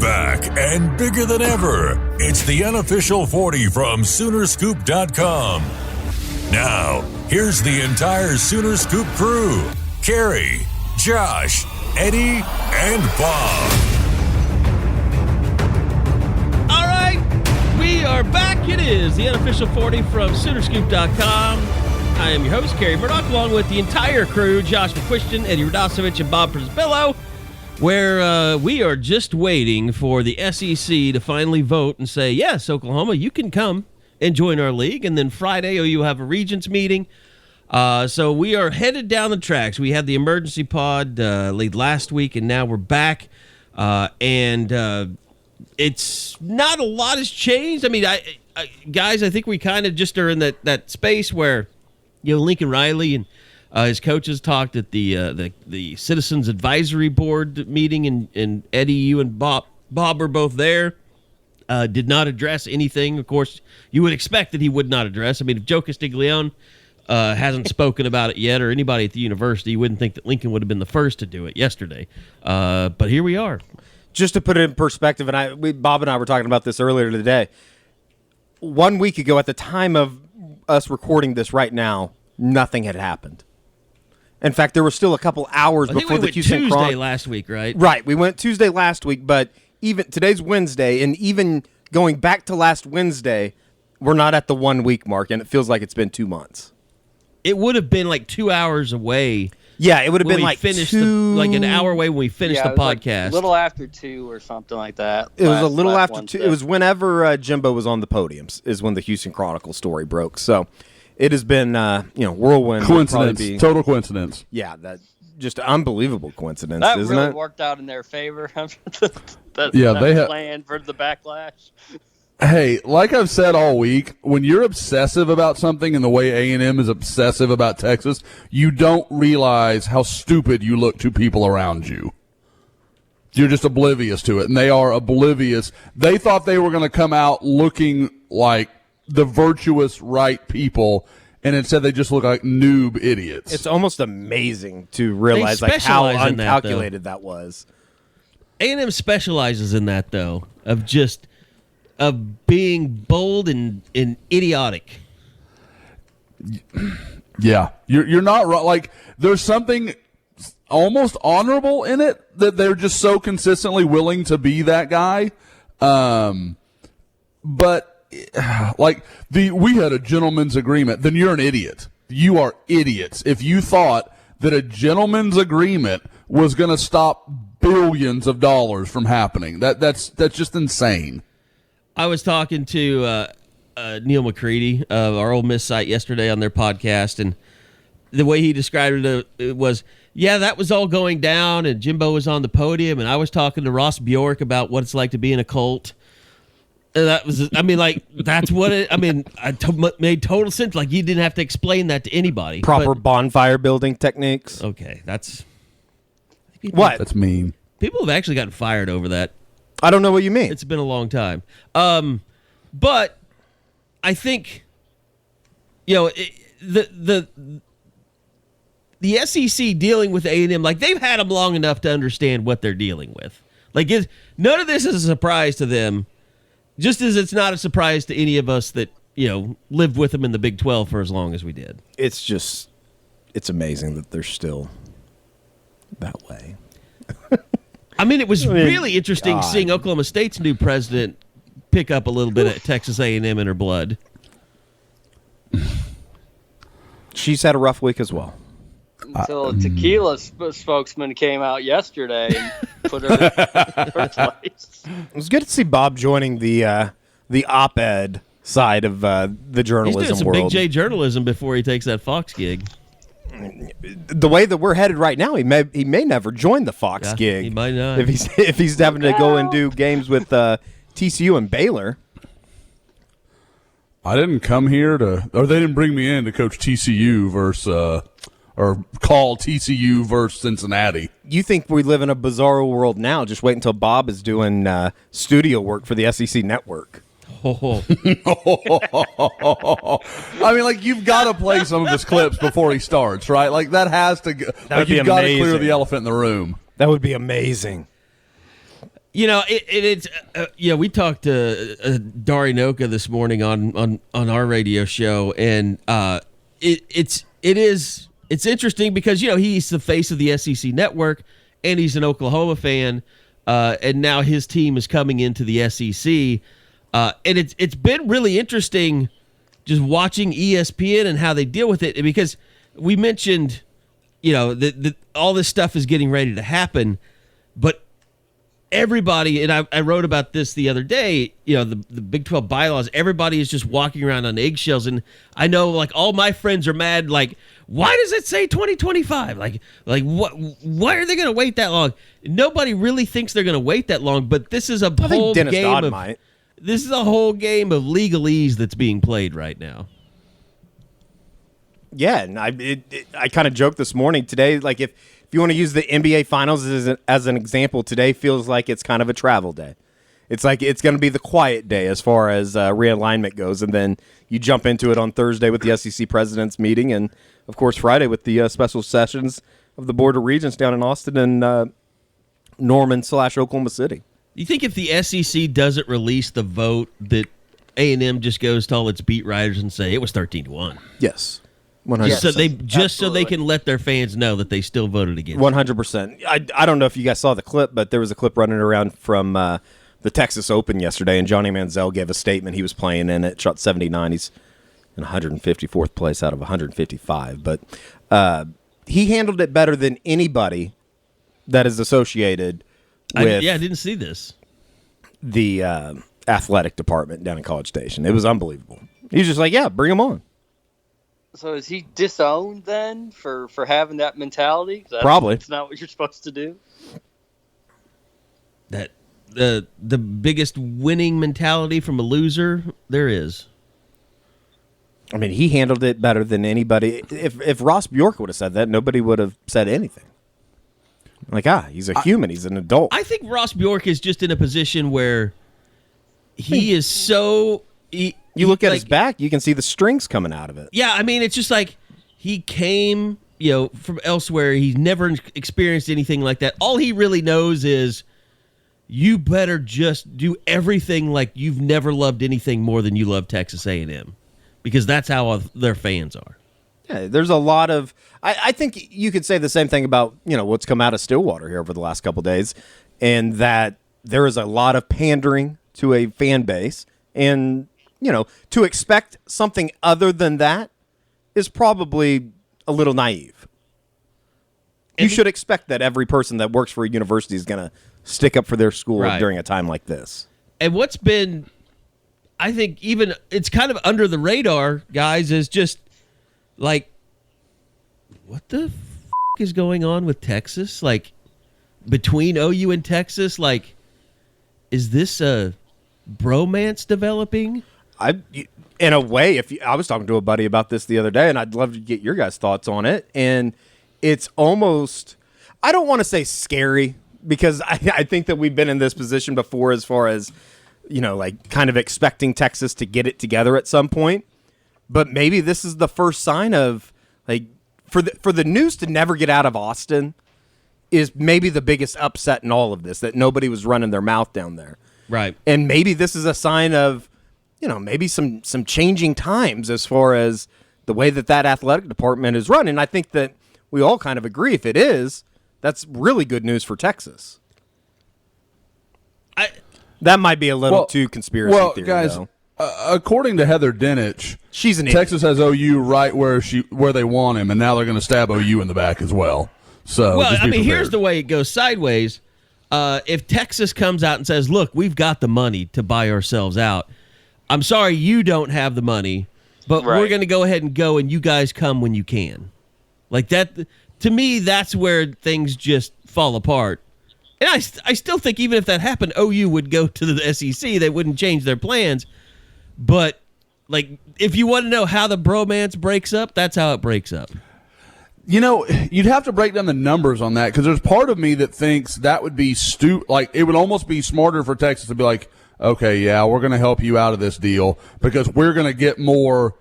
back and bigger than ever. It's the unofficial 40 from Soonerscoop.com. Now, here's the entire Sooner Scoop crew. Carrie, Josh, Eddie, and Bob. All right, we are back. It is the unofficial 40 from Soonerscoop.com. I am your host, Carrie Murdoch, along with the entire crew, Josh McQuiston, Eddie Radosevich, and Bob Przybylo, where we are just waiting for the SEC to finally vote and say, yes, Oklahoma, you can come and join our league. And then Friday, OU will have a Regents meeting. So we are headed down the tracks. We had the emergency pod lead last week, and now we're back. It's not a lot has changed. I mean, guys, I think we kind of just are in that space where, Lincoln Riley and his coaches talked at the Citizens Advisory Board meeting, and Eddie, you and Bob were both there. Did not address anything. Of course, you would expect that he would not address. I mean, if Joe Castiglione hasn't spoken about it yet, or anybody at the university, you wouldn't think that Lincoln would have been the first to do it yesterday. But here we are. Just to put it in perspective, and Bob and I were talking about this earlier today. 1 week ago, at the time of us recording this right now, nothing had happened. In fact, there were still a couple hours before the Houston Chronicle. Tuesday last week, right? Right, we went Tuesday last week, but even today's Wednesday, and even going back to last Wednesday, we're not at the 1 week mark, and it feels like it's been 2 months. It would have been like 2 hours away. Yeah, it would have been like like an hour away when we finished the podcast. Like a little after 2 or something like that. It was a little after 2. It was whenever Jimbo was on the podiums is when the Houston Chronicle story broke. So it has been, whirlwind. Coincidence. Total coincidence. Yeah, that just unbelievable coincidence, that isn't really it? worked out in their favor. They planned for the backlash. Hey, like I've said all week, when you're obsessive about something and the way A&M is obsessive about Texas, you don't realize how stupid you look to people around you. You're just oblivious to it, and they are oblivious. They thought they were going to come out looking like the virtuous right people, and instead they just look like noob idiots. It's almost amazing to realize like how uncalculated that was. A&M specializes in that, though, of being bold and idiotic. Yeah, you're not right. Like, there's something almost honorable in it that they're just so consistently willing to be that guy. But like we had a gentleman's agreement, then you're an idiot. You are idiots if you thought that a gentleman's agreement was going to stop billions of dollars from happening. That's just insane. I was talking to Neil McCready of our Ole Miss site yesterday on their podcast, and the way he described it was, that was all going down, and Jimbo was on the podium, and I was talking to Ross Bjork about what it's like to be in a cult. And that was, that's what it, made total sense. Like, you didn't have to explain that to anybody. Proper bonfire building techniques. Okay, that's... What? That's mean. People have actually gotten fired over that. I don't know what you mean. It's been a long time. But I think, the SEC dealing with A&M, like, they've had them long enough to understand what they're dealing with. Like, none of this is a surprise to them, just as it's not a surprise to any of us that, lived with them in the Big 12 for as long as we did. It's amazing that they're still that way. It was really interesting seeing Oklahoma State's new president pick up a little bit of Texas A&M in her blood. She's had a rough week as well. Until a tequila spokesman came out yesterday and put her in her place. It was good to see Bob joining the op-ed side of the journalism world. He's doing some Big J journalism before he takes that Fox gig. The way that we're headed right now, he may never join the Fox gig. He might not. If he's having to go and do games with TCU and Baylor. I didn't come here or they didn't bring me in to coach TCU versus or call TCU versus Cincinnati. You think we live in a bizarre world now? Just wait until Bob is doing studio work for the SEC network. You've got to play some of his clips before he starts, right? Like, that has to go. You've got to clear the elephant in the room. That would be amazing. We talked to Dari Noka this morning on our radio show, and it's interesting because he's the face of the SEC network, and he's an Oklahoma fan, and now his team is coming into the SEC, and it's been really interesting just watching ESPN and how they deal with it, because we mentioned all this stuff is getting ready to happen, but everybody, and I wrote about this the other day, the Big 12 bylaws, everybody is just walking around on eggshells. And I know, like, all my friends are mad, like, why does it say 2025? Like why are they going to wait that long? Nobody really thinks they're going to wait that long, but this is a whole game of this is a whole game of legalese that's being played right now. Yeah, and I kind of joked this morning today, like if you want to use the NBA Finals as an example, today feels like it's kind of a travel day. It's like it's going to be the quiet day as far as realignment goes, and then you jump into it on Thursday with the SEC President's meeting, and, of course, Friday with the special sessions of the Board of Regents down in Austin and Norman/Oklahoma City. You think if the SEC doesn't release the vote that A&M just goes to all its beat writers and say it was 13-1? Yes. 100%. So they can let their fans know that they still voted against 100%. I don't know if you guys saw the clip, but there was a clip running around from the Texas Open yesterday, and Johnny Manziel gave a statement. He was playing in it, shot 79. He's in 154th place out of 155. But he handled it better than anybody that is associated with I didn't see this. The athletic department down in College Station. It was unbelievable. He was just like, yeah, bring him on. So is he disowned then for having that mentality? Probably. It's not what you're supposed to do. That the biggest winning mentality from a loser there is. I mean, he handled it better than anybody. If Ross Bjork would have said that, nobody would have said anything. Like, he's a human. He's an adult. I think Ross Bjork is just in a position where he is so... You look at his back, you can see the strings coming out of it. Yeah, I mean, it's just like he came, from elsewhere. He's never experienced anything like that. All he really knows is you better just do everything like you've never loved anything more than you love Texas A&M, because that's how their fans are. Yeah, there's a lot of... I think you could say the same thing about, what's come out of Stillwater here over the last couple of days, and that there is a lot of pandering to a fan base, and... to expect something other than that is probably a little naive. You should expect that every person that works for a university is going to stick up for their school during a time like this. And what's been, I think, even it's kind of under the radar, guys, is just like, what the is going on with Texas? Like, between OU and Texas, like, is this a bromance developing? In a way, I was talking to a buddy about this the other day, and I'd love to get your guys' thoughts on it. And it's almost, I don't want to say scary, because I think that we've been in this position before as far as, like kind of expecting Texas to get it together at some point. But maybe this is the first sign of, like, for the news to never get out of Austin is maybe the biggest upset in all of this, that nobody was running their mouth down there. Right. And maybe this is a sign of, maybe some changing times as far as the way that athletic department is run. And I think that we all kind of agree, if it is, that's really good news for Texas. That might be a little too conspiracy theory, guys, though. According to Heather Dinich, she's an Texas has OU right where they want him, and now they're going to stab OU in the back as well. So, here's the way it goes sideways. If Texas comes out and says, look, we've got the money to buy ourselves out, I'm sorry you don't have the money, but we're going to go ahead and go, and you guys come when you can. Like that, to me, that's where things just fall apart. And I still think even if that happened, OU would go to the SEC. They wouldn't change their plans. But, like, if you want to know how the bromance breaks up, that's how it breaks up. You'd have to break down the numbers on that, because there's part of me that thinks that would be like, it would almost be smarter for Texas to be like, okay, yeah, we're going to help you out of this deal because we're going to get more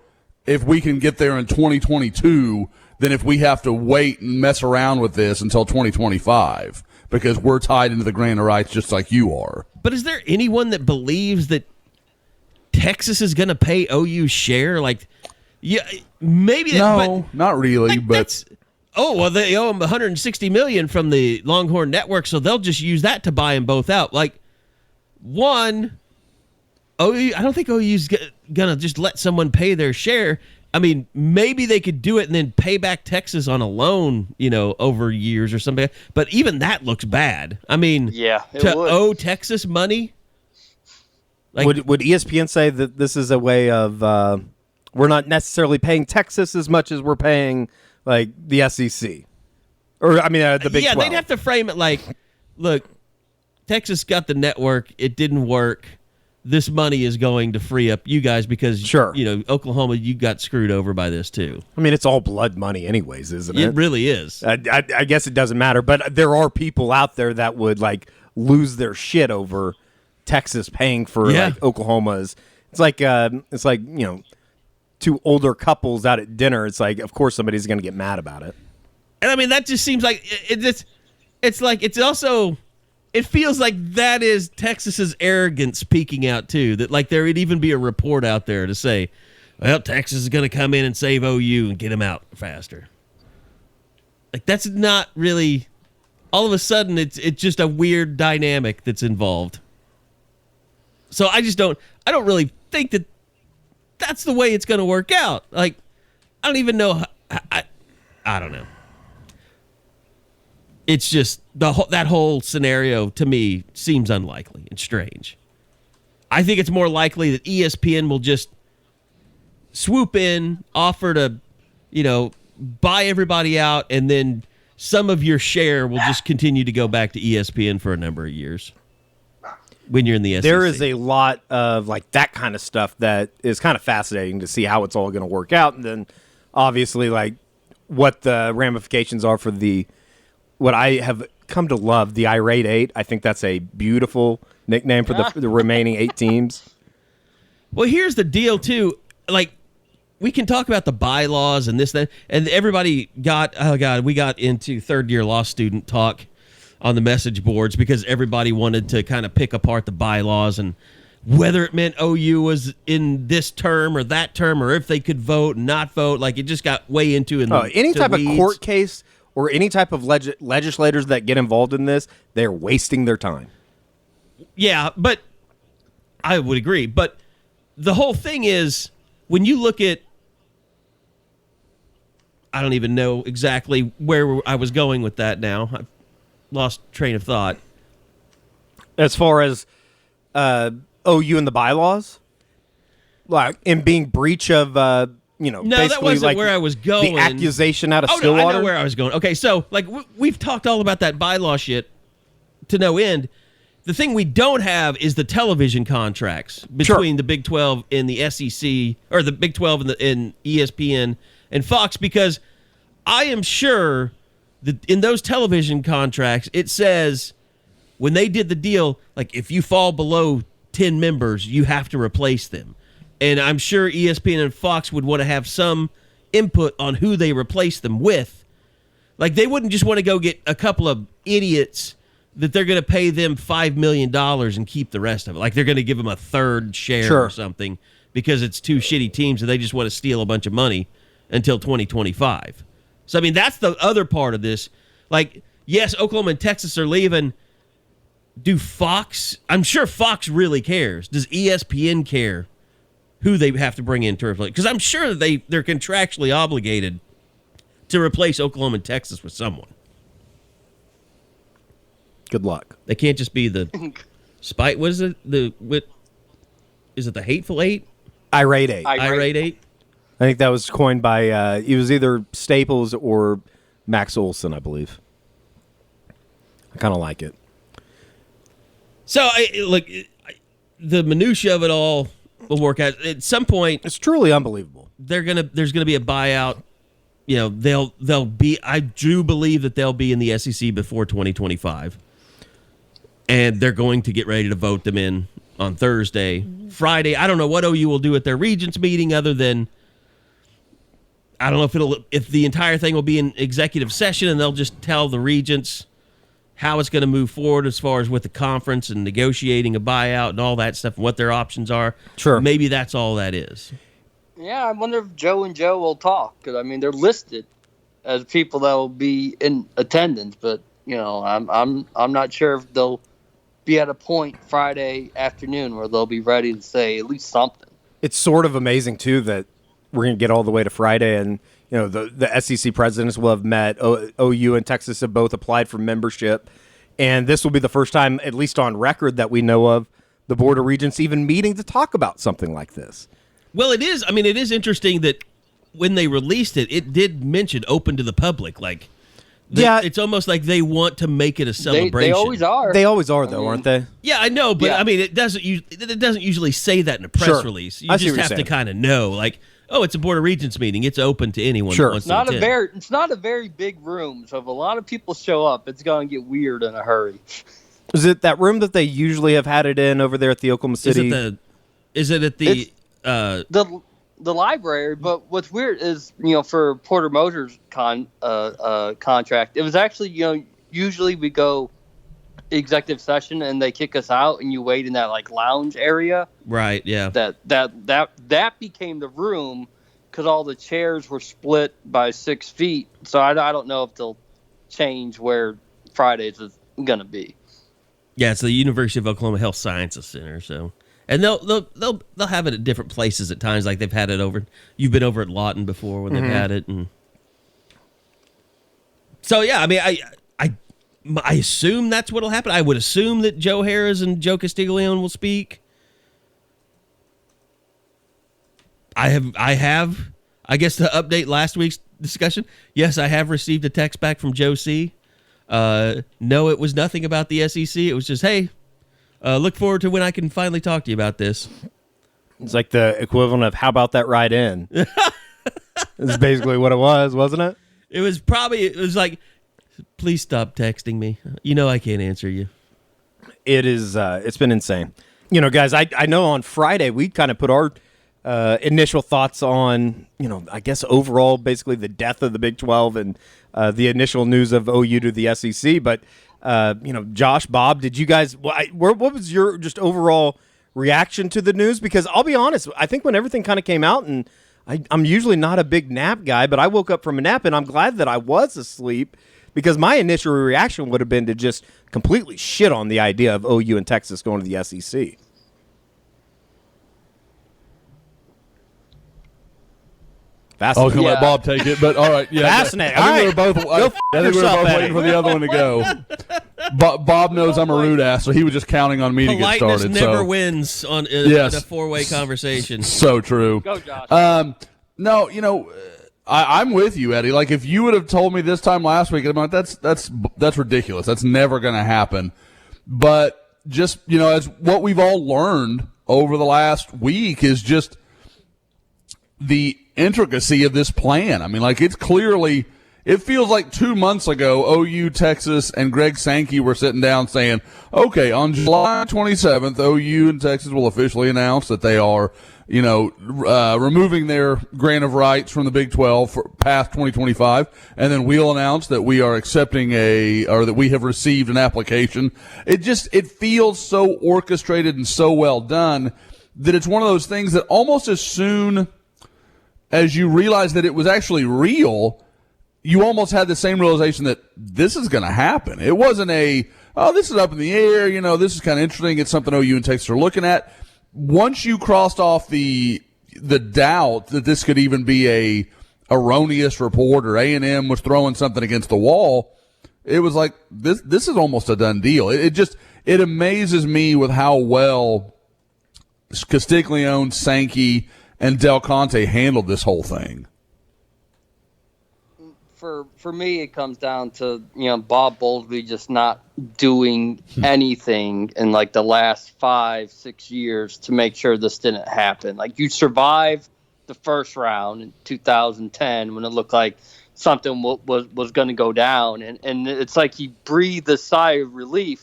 if we can get there in 2022 than if we have to wait and mess around with this until 2025. because we're tied into the grant of rights just like you are. But is there anyone that believes that Texas is going to pay OU's share? Like, yeah, maybe. No, not really. Like, but they owe them $160 million from the Longhorn Network, so they'll just use that to buy them both out. Like, one, OU, I don't think OU's gonna just let someone pay their share. I mean, maybe they could do it and then pay back Texas on a loan, over years or something. But even that looks bad. I mean, to owe Texas money. Like, would ESPN say that this is a way of we're not necessarily paying Texas as much as we're paying like the SEC, or I mean the Big 12? Yeah, they'd have to frame it like, look, Texas got the network, it didn't work. This money is going to free up you guys because, Oklahoma, you got screwed over by this too. I mean, it's all blood money anyways, isn't it? It really is. I guess it doesn't matter, but there are people out there that would like lose their shit over Texas paying for like Oklahoma's. It's like two older couples out at dinner. It's like, of course somebody's going to get mad about it. And I mean, that just seems like it's like it's also. It feels like that is Texas's arrogance peeking out, too. That, like, there would even be a report out there to say, well, Texas is going to come in and save OU and get them out faster. Like, that's not really... All of a sudden, it's just a weird dynamic that's involved. So I don't really think that that's the way it's going to work out. Like, I don't even know... I don't know. It's just that whole scenario to me seems unlikely and strange. I think it's more likely that ESPN will just swoop in, offer to, buy everybody out, and then some of your share will just continue to go back to ESPN for a number of years when you're in the SEC. There is a lot of like that kind of stuff that is kind of fascinating to see how it's all going to work out, and then obviously like what the ramifications are for what I have come to love, the Irate Eight. I think that's a beautiful nickname for the remaining 8 teams. Well, here's the deal, too. Like, we can talk about the bylaws and this, that, and everybody we got into third-year law student talk on the message boards because everybody wanted to kind of pick apart the bylaws and whether it meant OU was in this term or that term or if they could vote and not vote. Like, it just got way into any type of court case or any type of legislators that get involved in this, they're wasting their time. Yeah, but I would agree. But the whole thing is, when you look at, I don't even know exactly where I was going with that now. I've lost train of thought. As far as OU and the bylaws? Like, in being breach of... no, that wasn't like where I was going. The accusation out of Stillwater? Stillwater? No, I know where I was going. Okay, so like we've talked all about that bylaw shit to no end. The thing we don't have is the television contracts between the Big 12 and the SEC, or the Big 12 and ESPN and Fox, because I am sure that in those television contracts, it says when they did the deal, like if you fall below 10 members, you have to replace them. And I'm sure ESPN and Fox would want to have some input on who they replace them with. Like, they wouldn't just want to go get a couple of idiots that they're going to pay them $5 million and keep the rest of it. Like, they're going to give them a third share or something because it's 2 shitty teams and they just want to steal a bunch of money until 2025. So, I mean, that's the other part of this. Like, yes, Oklahoma and Texas are leaving. Do Fox... I'm sure Fox really cares. Does ESPN care who they have to bring in to replace? Because I'm sure that they're contractually obligated to replace Oklahoma and Texas with someone. Good luck. They can't just be the spite. What is it? Is it the Hateful Eight? Irate Eight. Irate Eight. I think that was coined by it was either Staples or Max Olson, I believe. I kind of like it. So, the minutia of it all will work out at some point. It's truly unbelievable. There's gonna be a buyout. They'll be. I do believe that they'll be in the SEC before 2025, and they're going to get ready to vote them in on Thursday, Friday. I don't know what OU will do at their Regents meeting, other than I don't know if the entire thing will be in executive session and they'll just tell the Regents, how it's going to move forward as far as with the conference and negotiating a buyout and all that stuff and what their options are. Sure. Maybe that's all that is. Yeah, I wonder if Joe and Joe will talk, because I mean they're listed as people that will be in attendance, but I'm not sure if they'll be at a point Friday afternoon where they'll be ready to say at least something. It's sort of amazing too that we're going to get all the way to Friday, and the SEC presidents will have met. OU and Texas have both applied for membership, and this will be the first time, at least on record, that we know of the Board of Regents even meeting to talk about something like this. Well, it is. I mean, it is interesting that when they released it, it did mention open to the public. Like, it's almost like they want to make it a celebration. They always are. They always are, though, aren't they? Yeah, I know, but Yeah. I mean, it doesn't usually say that in a press Sure. release. You I see just what you're have to saying. kind of know, like, oh, it's a Board of Regents meeting. It's open to anyone. Sure. Who wants It's not to attend. it's not a very big room, so if a lot of people show up, it's going to get weird in a hurry. Is it that room that they usually have had it in over there at the Oklahoma City? Is it at the? The library, but what's weird is, for Porter Motors contract, it was actually, usually we go executive session and they kick us out and you wait in that like lounge area. Right. Yeah. That became the room because all the chairs were split by 6 feet. So I don't know if they'll change where Fridays is going to be. Yeah, it's the University of Oklahoma Health Sciences Center. So, and they'll have it at different places at times. Like they've had it over. You've been over at Lawton before when they've had it, and so yeah. I mean, I assume that's what'll happen. I would assume that Joe Harris and Joe Castiglione will speak. I have. I guess to update last week's discussion, yes, I have received a text back from Joe C. No, it was nothing about the SEC. It was just, hey, look forward to when I can finally talk to you about this. It's like the equivalent of how about that ride in? It's basically what it was, wasn't it? It was like, please stop texting me. I can't answer you. It is. It's been insane. Guys, I know on Friday we kind of put our initial thoughts on, I guess overall, basically the death of the Big 12 and the initial news of OU to the SEC. But, Josh, Bob, did you guys, what was your just overall reaction to the news? Because I'll be honest, I think when everything kind of came out, and I'm usually not a big nap guy, but I woke up from a nap and I'm glad that I was asleep, because my initial reaction would have been to just completely shit on the idea of OU and Texas going to the SEC. I was going to let Yeah. Bob take it, but all right. Yeah, Fascinating. I think All we right. were both. Go I f- think we were yourself, both Eddie. waiting for the other one to go. Bob knows I'm a rude ass, so he was just counting on me to get Politeness started. never so. wins in Yes. a four-way conversation. So true. Go, Josh. No, I'm with you, Eddie. Like if you would have told me this time last week, I'm like, that's ridiculous. That's never going to happen. But just as what we've all learned over the last week is just the intricacy of this plan. I mean, like it feels like 2 months ago, OU, Texas, and Greg Sankey were sitting down saying, okay, on July 27th, OU and Texas will officially announce that they are, removing their grant of rights from the Big 12 for past 2025. And then we'll announce that we are accepting or that we have received an application. It feels so orchestrated and so well done that it's one of those things that almost as soon as you realize that it was actually real, you almost had the same realization that this is going to happen. It wasn't this is up in the air, this is kind of interesting. It's something OU and Texas are looking at. Once you crossed off the doubt that this could even be a erroneous report or A&M was throwing something against the wall, it was like, this is almost a done deal. It amazes me with how well Castiglione, Sankey, and Del Conte handled this whole thing. For me, it comes down to Bob Bowlesby just not doing anything in like the last 5-6 years to make sure this didn't happen. Like you survived the first round in 2010 when it looked like something was going to go down, and it's like he breathed a sigh of relief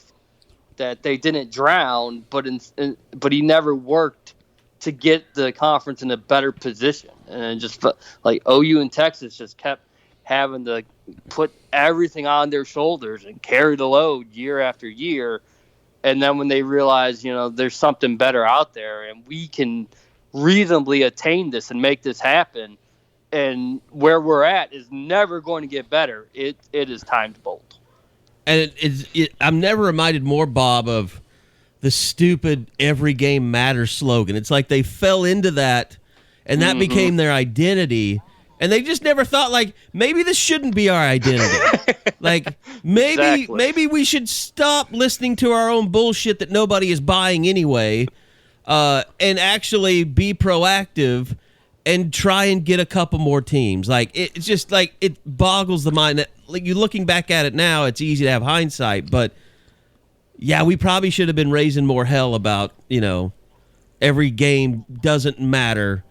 that they didn't drown, but he never worked to get the conference in a better position, and just like OU and Texas just kept having to put everything on their shoulders and carry the load year after year. And then when they realize, there's something better out there and we can reasonably attain this and make this happen, and where we're at is never going to get better. It is time to bolt. And I'm never reminded more, Bob, of the stupid "every game matters" slogan. It's like they fell into that, and that became their identity. And they just never thought, like, maybe this shouldn't be our identity. Like, maybe we should stop listening to our own bullshit that nobody is buying anyway, and actually be proactive and try and get a couple more teams. Like, it's just like, it boggles the mind. Like, you looking back at it now, it's easy to have hindsight, but yeah, we probably should have been raising more hell about, every game doesn't matter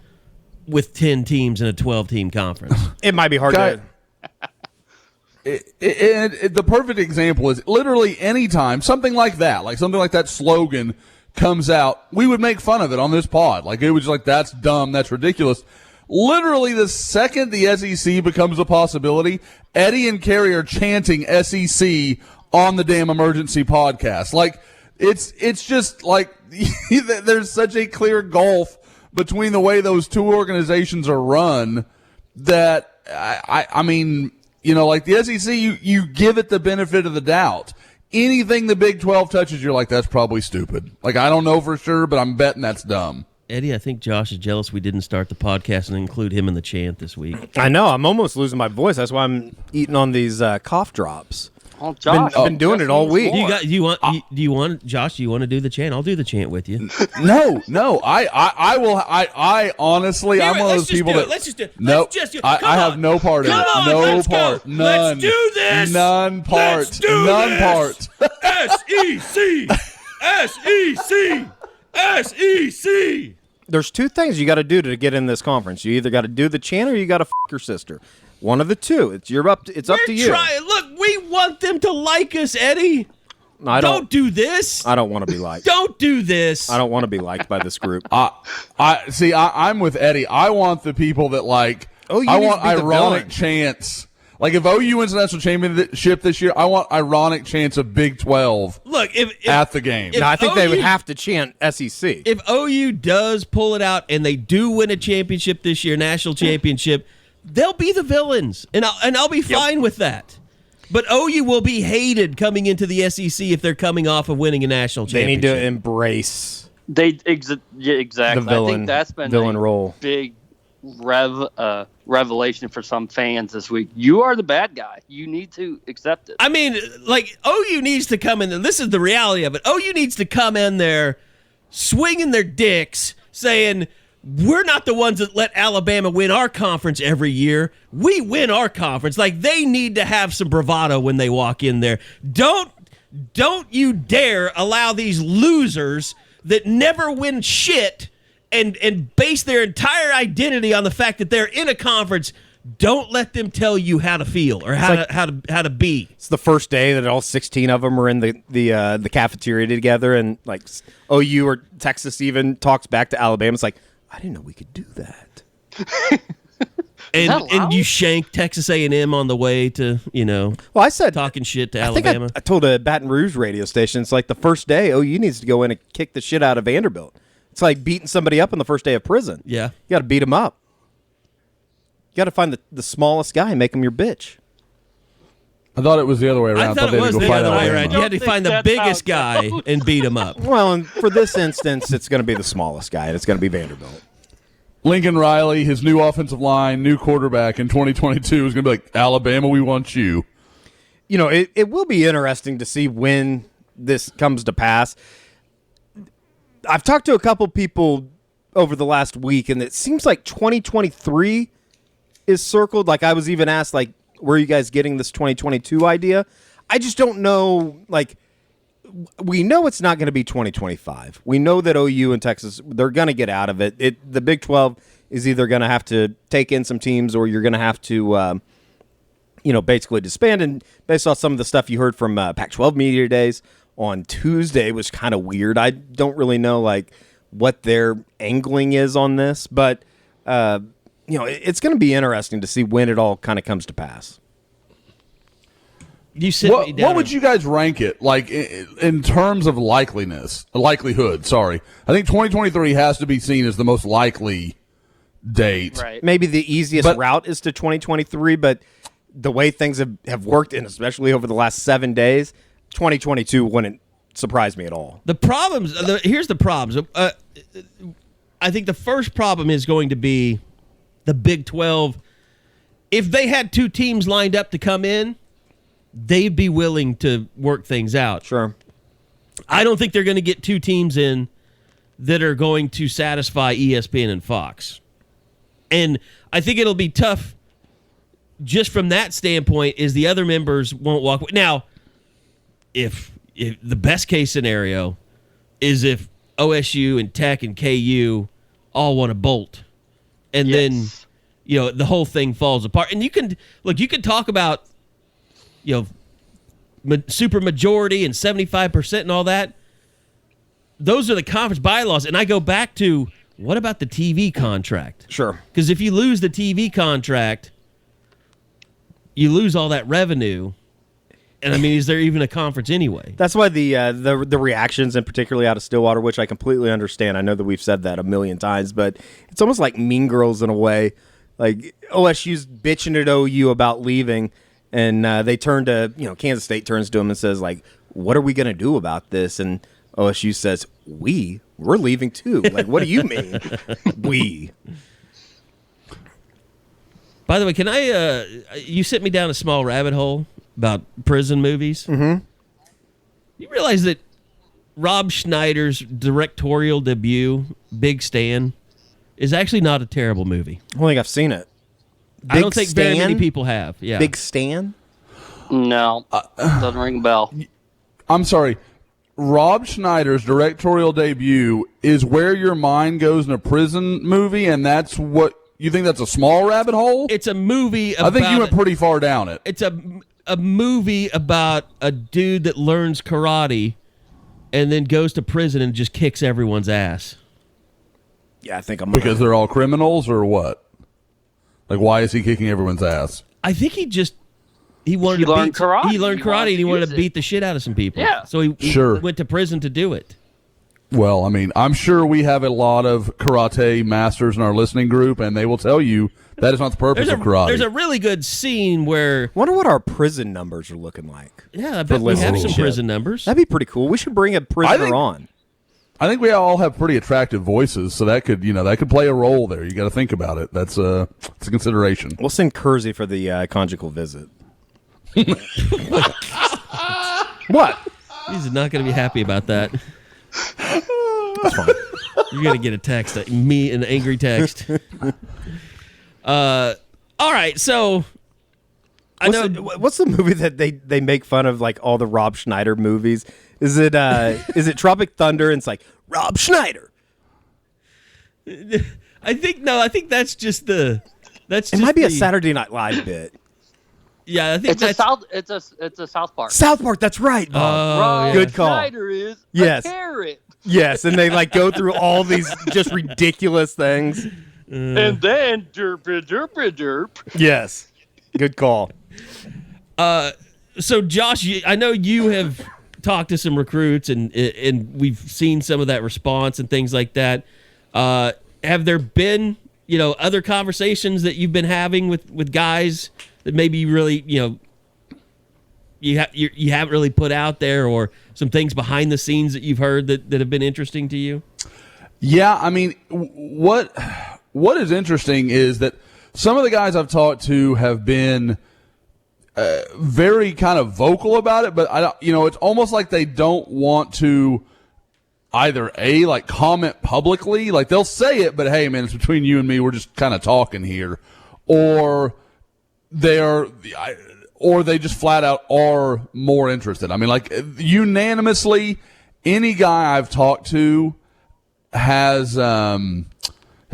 with 10 teams in a 12-team conference. It might be hard to... The perfect example is literally any time something like that slogan comes out, we would make fun of it on this pod. Like, it was like, that's dumb, that's ridiculous. Literally, the second the SEC becomes a possibility, Eddie and Carrie are chanting SEC on the damn emergency podcast. Like, it's just like there's such a clear gulf between the way those two organizations are run that I mean, like the SEC, you give it the benefit of the doubt. Anything the Big 12 touches, you're like, that's probably stupid. Like, I don't know for sure, but I'm betting that's dumb. Eddie, I think Josh is jealous we didn't start the podcast and include him in the chant this week. I know. I'm almost losing my voice. That's why I'm eating on these cough drops. Oh, Josh, I've been doing it all week. Do you want Josh? Do you want to do the chant? I'll do the chant with you. No. I will. I honestly, I'm one of those people that. Let's just do it. No, I have no part in it. No part. Go. None. Let's do this. None part. Let's do None this. part. SEC. There's two things you got to do to get in this conference. You either got to do the chant or you got to f*** your sister. One of the two. It's up to you. Look, we want them to like us, Eddie. Don't do this. I don't want to be liked. Don't do this. I don't want to be liked by this group. I'm with Eddie. I want the people that like. Oh, I want ironic chants. Like, if OU wins the national championship this year, I want ironic chants of Big 12. Look, if at the game. No, I think they would have to chant SEC. If OU does pull it out and they do win a championship this year, national championship, they'll be the villains, and I'll be fine with that. But OU will be hated coming into the SEC if they're coming off of winning a national championship. They need to embrace exactly. the villain, I think that's been villain a role. Big revelation for some fans this week. You are the bad guy. You need to accept it. I mean, like, OU needs to come in, and this is the reality of it. OU needs to come in there swinging their dicks, saying, we're not the ones that let Alabama win our conference every year. We win our conference. Like, they need to have some bravado when they walk in there. Don't you dare allow these losers that never win shit and base their entire identity on the fact that they're in a conference. Don't let them tell you how to feel or how to be. It's the first day that all 16 of them are in the cafeteria together, and like OU or Texas even talks back to Alabama. It's like, I didn't know we could do that. and you shank Texas A&M on the way to, well, I said talking shit to Alabama. I told a Baton Rouge radio station, it's like the first day OU needs to go in and kick the shit out of Vanderbilt. It's like beating somebody up on the first day of prison. Yeah. You got to beat them up. You got to find the smallest guy and make him your bitch. I thought it was the other way around. I thought it was the other way around. You had to find the biggest guy and beat him up. Well, and for this instance, it's going to be the smallest guy, and it's going to be Vanderbilt. Lincoln Riley, his new offensive line, new quarterback in 2022 is going to be like, Alabama, we want you. It will be interesting to see when this comes to pass. I've talked to a couple people over the last week, and it seems like 2023 is circled. Like, I was even asked, like, where are you guys getting this 2022 idea? I just don't know. Like, we know it's not going to be 2025. We know that OU and Texas, they're going to get out of it. The Big 12 is either going to have to take in some teams, or you're going to have to, basically disband. And based off some of the stuff you heard from Pac-12 Media Days on Tuesday was kind of weird. I don't really know, like, what their angling is on this, but it's going to be interesting to see when it all kind of comes to pass. You sit me down. What would you guys rank it like in terms of likelihood? Sorry, I think 2023 has to be seen as the most likely date. Right. Maybe the easiest route is to 2023, but the way things have worked, and especially over the last 7 days, 2022 wouldn't surprise me at all. The problems. Here's the problems. I think the first problem is going to be the Big 12. If they had two teams lined up to come in, they'd be willing to work things out. Sure. I don't think they're going to get two teams in that are going to satisfy ESPN and Fox. And I think it'll be tough just from that standpoint is the other members won't walk away. Now, if the best case scenario is if OSU and Tech and KU all want to bolt, and then the whole thing falls apart. And you can talk about super majority and 75% and all that. Those are the conference bylaws, and I go back to what about the TV contract? Sure. Because if you lose the TV contract, you lose all that revenue. And I mean, is there even a conference anyway? That's why the reactions, and particularly out of Stillwater, which I completely understand. I know that we've said that a million times, but it's almost like Mean Girls in a way. Like OSU's bitching at OU about leaving, and they turn to Kansas State turns to them and says like, "What are we going to do about this?" And OSU says, "We're leaving too." Like, what do you mean, we? By the way, can I? You sent me down a small rabbit hole about prison movies. Mm-hmm. You realize that Rob Schneider's directorial debut, Big Stan, is actually not a terrible movie. I don't think I've seen it. I don't think very many people have. Yeah, Big Stan? No, doesn't ring a bell. I'm sorry. Rob Schneider's directorial debut is where your mind goes in a prison movie, and that's what you think that's a small rabbit hole? It's a movie about... I think you went pretty far down it. It's a movie about a dude that learns karate and then goes to prison and just kicks everyone's ass. Yeah, I think I'm... Because they're all criminals or what? Like, why is he kicking everyone's ass? I think he wanted to learned beat karate. He learned karate and he wanted to use it. beat the shit out of some people. Yeah. So he Sure. went to prison to do it. Well, I mean, I'm sure we have a lot of karate masters in our listening group, and they will tell you that is not the purpose of karate. There's a really good scene where... wonder what our prison numbers are looking like. Yeah, I bet we have some prison numbers. That'd be pretty cool. We should bring a prisoner on. I think we all have pretty attractive voices, so that could play a role there. You got to think about it. It's a consideration. We'll send Kersey for the conjugal visit. What? He's not going to be happy about that. That's fine. You're going to get a text, an angry text. All right, so What's the movie that they make fun of, like all the Rob Schneider movies? Is it Tropic Thunder? And it's like Rob Schneider. I think that's just the. It might be a Saturday Night Live bit. Yeah, I think It's a South Park. South Park. That's right. Rob Good call. Schneider is Yes. a carrot. Yes, and they like go through all these just ridiculous things. And then derp. Yes, good call. So Josh, I know you have talked to some recruits, and we've seen some of that response and things like that. Have there been other conversations that you've been having with guys that maybe really you haven't really put out there, or some things behind the scenes that you've heard that have been interesting to you? Yeah, I mean, what is interesting is that some of the guys I've talked to have been very kind of vocal about it, but it's almost like they don't want to either comment publicly, like they'll say it, but hey, man, it's between you and me. We're just kind of talking here, or they just flat out are more interested. I mean, like unanimously, any guy I've talked to has,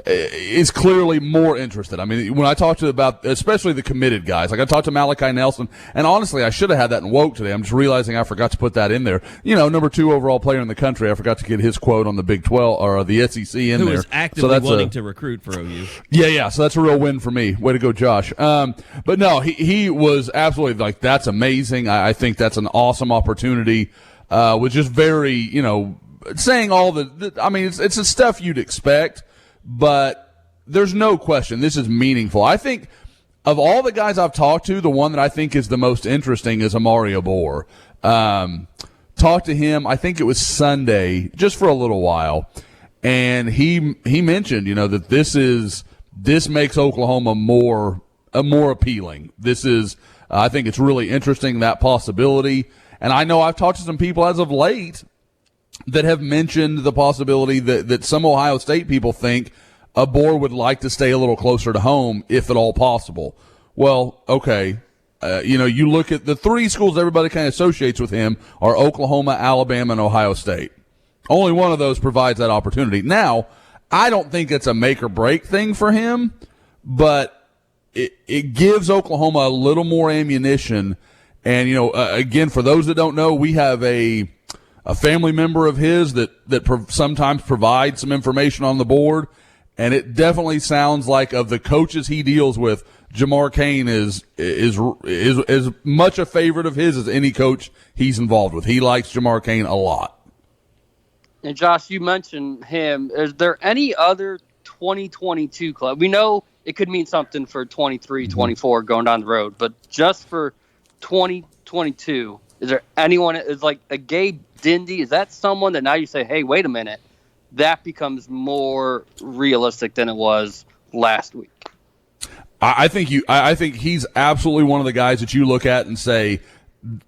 is clearly more interested. I mean, when I talked to about, especially the committed guys, like I talked to Malachi Nelson, and honestly, I should have had that in Woke today. I'm just realizing I forgot to put that in there. Number 2 overall player in the country. I forgot to get his quote on the Big 12 or the SEC in there. Who is actively wanting to recruit for OU. Yeah. So that's a real win for me. Way to go, Josh. But no, he was absolutely like, that's amazing. I think that's an awesome opportunity. Was just very, saying all it's the stuff you'd expect. But there's no question this is meaningful. I think of all the guys I've talked to, the one that I think is the most interesting is Amari Abor. Talked to him, I think it was Sunday, just for a little while, and he mentioned, that this makes Oklahoma more appealing. I think it's really interesting, that possibility. And I know I've talked to some people as of late that have mentioned the possibility that some Ohio State people think Abor would like to stay a little closer to home, if at all possible. Well, okay. You look at the 3 schools everybody kind of associates with him are Oklahoma, Alabama, and Ohio State. Only one of those provides that opportunity. Now, I don't think it's a make or break thing for him, but it gives Oklahoma a little more ammunition. And, again, for those that don't know, we have a family member of his that sometimes provides some information on the board, and it definitely sounds like of the coaches he deals with, Jamar Cain is as much a favorite of his as any coach he's involved with. He likes Jamar Cain a lot. And Josh, you mentioned him. Is there any other 2022 club? We know it could mean something for 23, 24 going down the road, but just for 2022, is there anyone is like a Gabe Dindy? Is that someone that now you say, hey, wait a minute, that becomes more realistic than it was last week? I think he's absolutely one of the guys that you look at and say,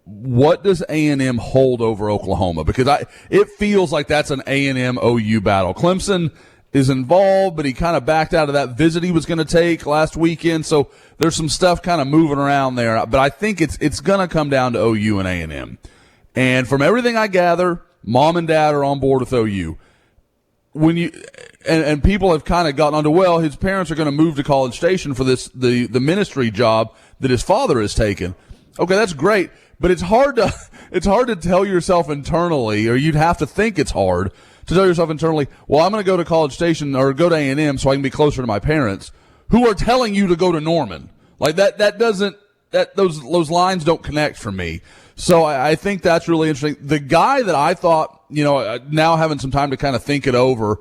what does A&M hold over Oklahoma? Because it feels like that's an A&M OU battle. Clemson is involved, but he kind of backed out of that visit he was going to take last weekend. So there's some stuff kind of moving around there. But I think it's going to come down to OU and A&M. And from everything I gather, Mom and Dad are on board with OU. When you and people have kind of gotten onto, well, his parents are going to move to College Station for the ministry job that his father has taken. Okay, that's great, but it's hard to tell yourself internally, or you'd have to think it's hard to tell yourself internally, well, I'm going to go to College Station or go to A&M so I can be closer to my parents, who are telling you to go to Norman. Like those lines don't connect for me. So I think that's really interesting. The guy that I thought, now having some time to kind of think it over,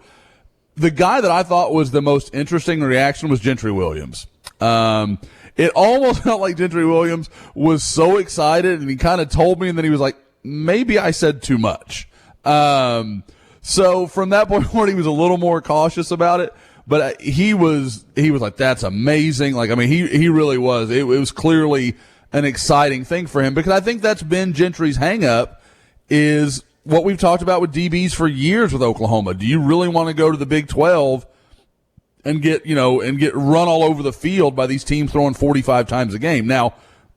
the guy that I thought was the most interesting reaction was Gentry Williams. It almost felt like Gentry Williams was so excited, and he kind of told me, and then he was like, maybe I said too much. So from that point forward, he was a little more cautious about it. But he was like, that's amazing. Like, I mean, he really was. It was clearly an exciting thing for him, because I think that's been Gentry's hang up, is what we've talked about with DBs for years with Oklahoma. Do you really want to go to the Big 12 and get run all over the field by these teams throwing 45 times a game? Now,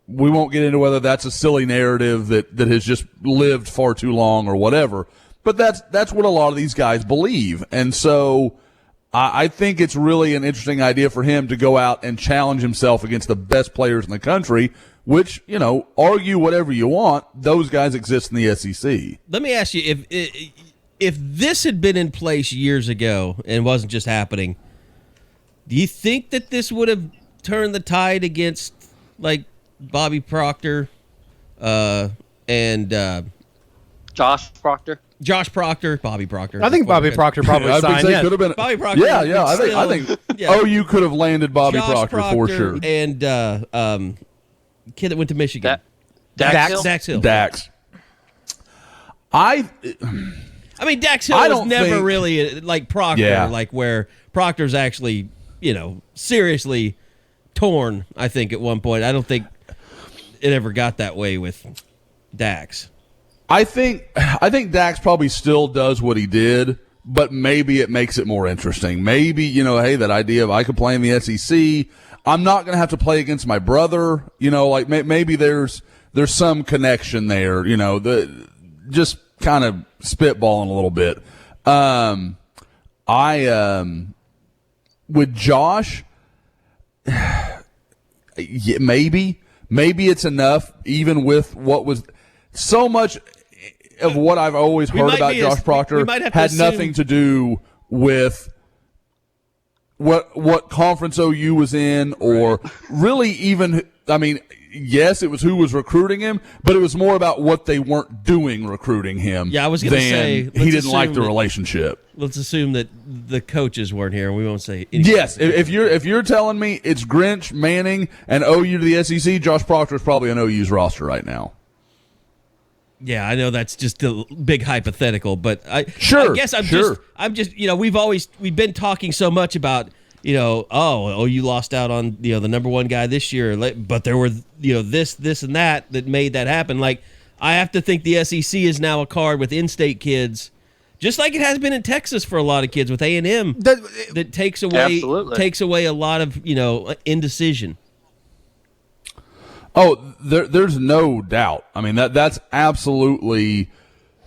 we won't get into whether that's a silly narrative that has just lived far too long or whatever, but that's what a lot of these guys believe. And so I think it's really an interesting idea for him to go out and challenge himself against the best players in the country, which, argue whatever you want, those guys exist in the SEC. Let me ask you, if this had been in place years ago and wasn't just happening, do you think that this would have turned the tide against, like, Bobby Proctor and Josh Proctor? Josh Proctor, Bobby Proctor. I think Bobby Proctor probably signed. Yeah, could have been. Bobby Proctor. Yeah. I think OU could have landed Bobby Josh Proctor for sure. And kid that went to Michigan, Dax Hill. Dax. I mean, Dax Hill was never really like Proctor, like where Proctor's actually, seriously torn. I think at one point, I don't think it ever got that way with Dax. I think Dax probably still does what he did, but maybe it makes it more interesting. Maybe, hey, that idea of I could play in the SEC. I'm not going to have to play against my brother. Like maybe there's some connection there, just kind of spitballing a little bit. with Josh, maybe it's enough, even with what was so much of what I've always heard about Josh Proctor had nothing to do with what conference OU was in, or really even, I mean, yes, it was who was recruiting him, but it was more about what they weren't doing recruiting him. Yeah, I was going to say he didn't like the relationship. Let's assume that the coaches weren't here, and we won't say anything. Yes, if you're telling me it's Grinch, Manning, and OU to the SEC, Josh Proctor is probably on OU's roster right now. Yeah, I know that's just a big hypothetical, but I guess I'm just we've been talking so much about, you lost out on, the number one guy this year, but there were, this and that made that happen. Like, I have to think the SEC is now a card with in-state kids, just like it has been in Texas for a lot of kids with A&M, that takes away a lot of, indecision. Oh, there's no doubt. I mean, that's absolutely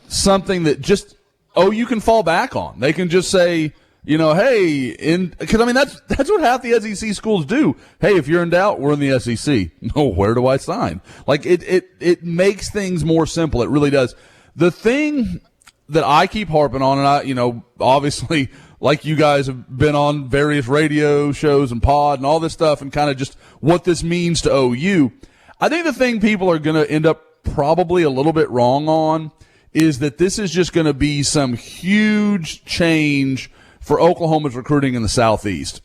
something that just you can fall back on. They can just say, hey, because I mean that's what half the SEC schools do. Hey, if you're in doubt, we're in the SEC. No, where do I sign? Like it makes things more simple. It really does. The thing that I keep harping on, and I, obviously, like you guys have been on various radio shows and pod and all this stuff, and kind of just what this means to OU. I think the thing people are going to end up probably a little bit wrong on is that this is just going to be some huge change for Oklahoma's recruiting in the Southeast.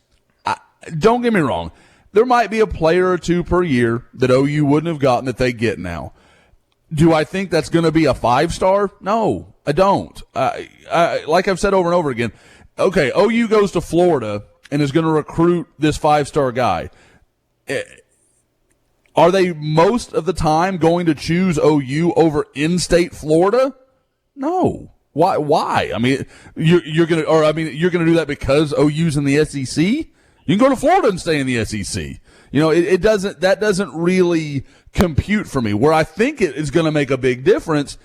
Don't get me wrong. There might be a player or two per year that OU wouldn't have gotten that they get now. Do I think that's going to be a 5-star? No, I don't. Like I've said over and over again, okay, OU goes to Florida and is going to recruit this 5-star guy. Are they most of the time going to choose OU over in-state Florida? No. Why? I mean, you're gonna do that because OU's in the SEC? You can go to Florida and stay in the SEC. That doesn't really compute for me. Where I think it is going to make a big difference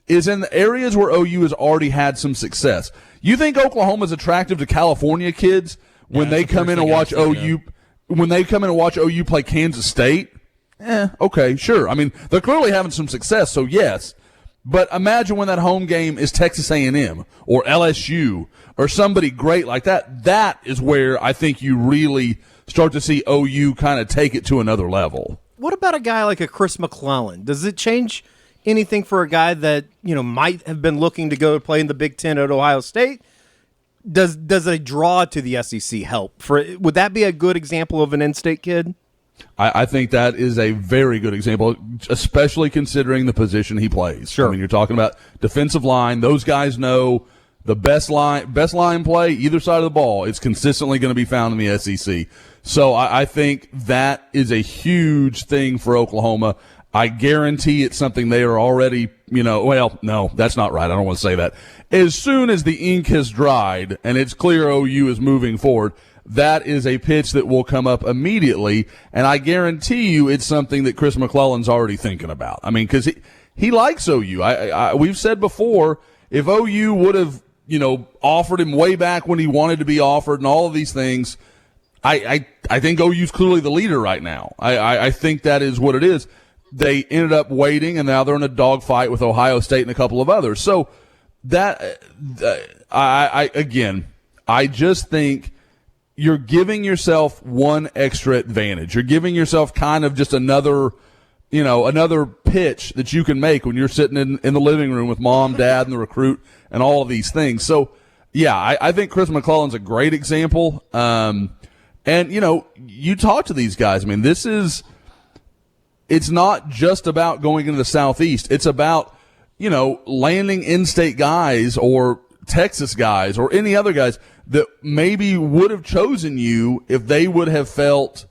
is in the areas where OU has already had some success. You think Oklahoma is attractive to California kids when they come in and watch OU? When they come in and watch OU play Kansas State? Okay, sure. I mean, they're clearly having some success, so yes. But imagine when that home game is Texas A&M or LSU or somebody great like that. That is where I think you really start to see OU kind of take it to another level. What about a guy like a Chris McClellan? Does it change anything for a guy that, might have been looking to go play in the Big Ten at Ohio State? Does a draw to the SEC help? Would that be a good example of an in-state kid? I think that is a very good example, especially considering the position he plays. Sure. I mean, you're talking about defensive line. Those guys know the best line play, either side of the ball, is consistently going to be found in the SEC. So I think that is a huge thing for Oklahoma. I guarantee it's something they are already, no, that's not right. I don't want to say that. As soon as the ink has dried and it's clear OU is moving forward, that is a pitch that will come up immediately, and I guarantee you it's something that Chris McClellan's already thinking about. I mean, because he likes OU. We've said before, if OU would have, offered him way back when he wanted to be offered and all of these things, I think OU's clearly the leader right now. I think that is what it is. They ended up waiting, and now they're in a dogfight with Ohio State and a couple of others. So that, I just think you're giving yourself one extra advantage. You're giving yourself kind of just another pitch that you can make when you're sitting in the living room with mom, dad, and the recruit and all of these things. So, yeah, I think Chris McClellan's a great example. And, you talk to these guys. I mean, it's not just about going into the Southeast. It's about, landing in-state guys or Texas guys or any other guys that maybe would have chosen you if they would have felt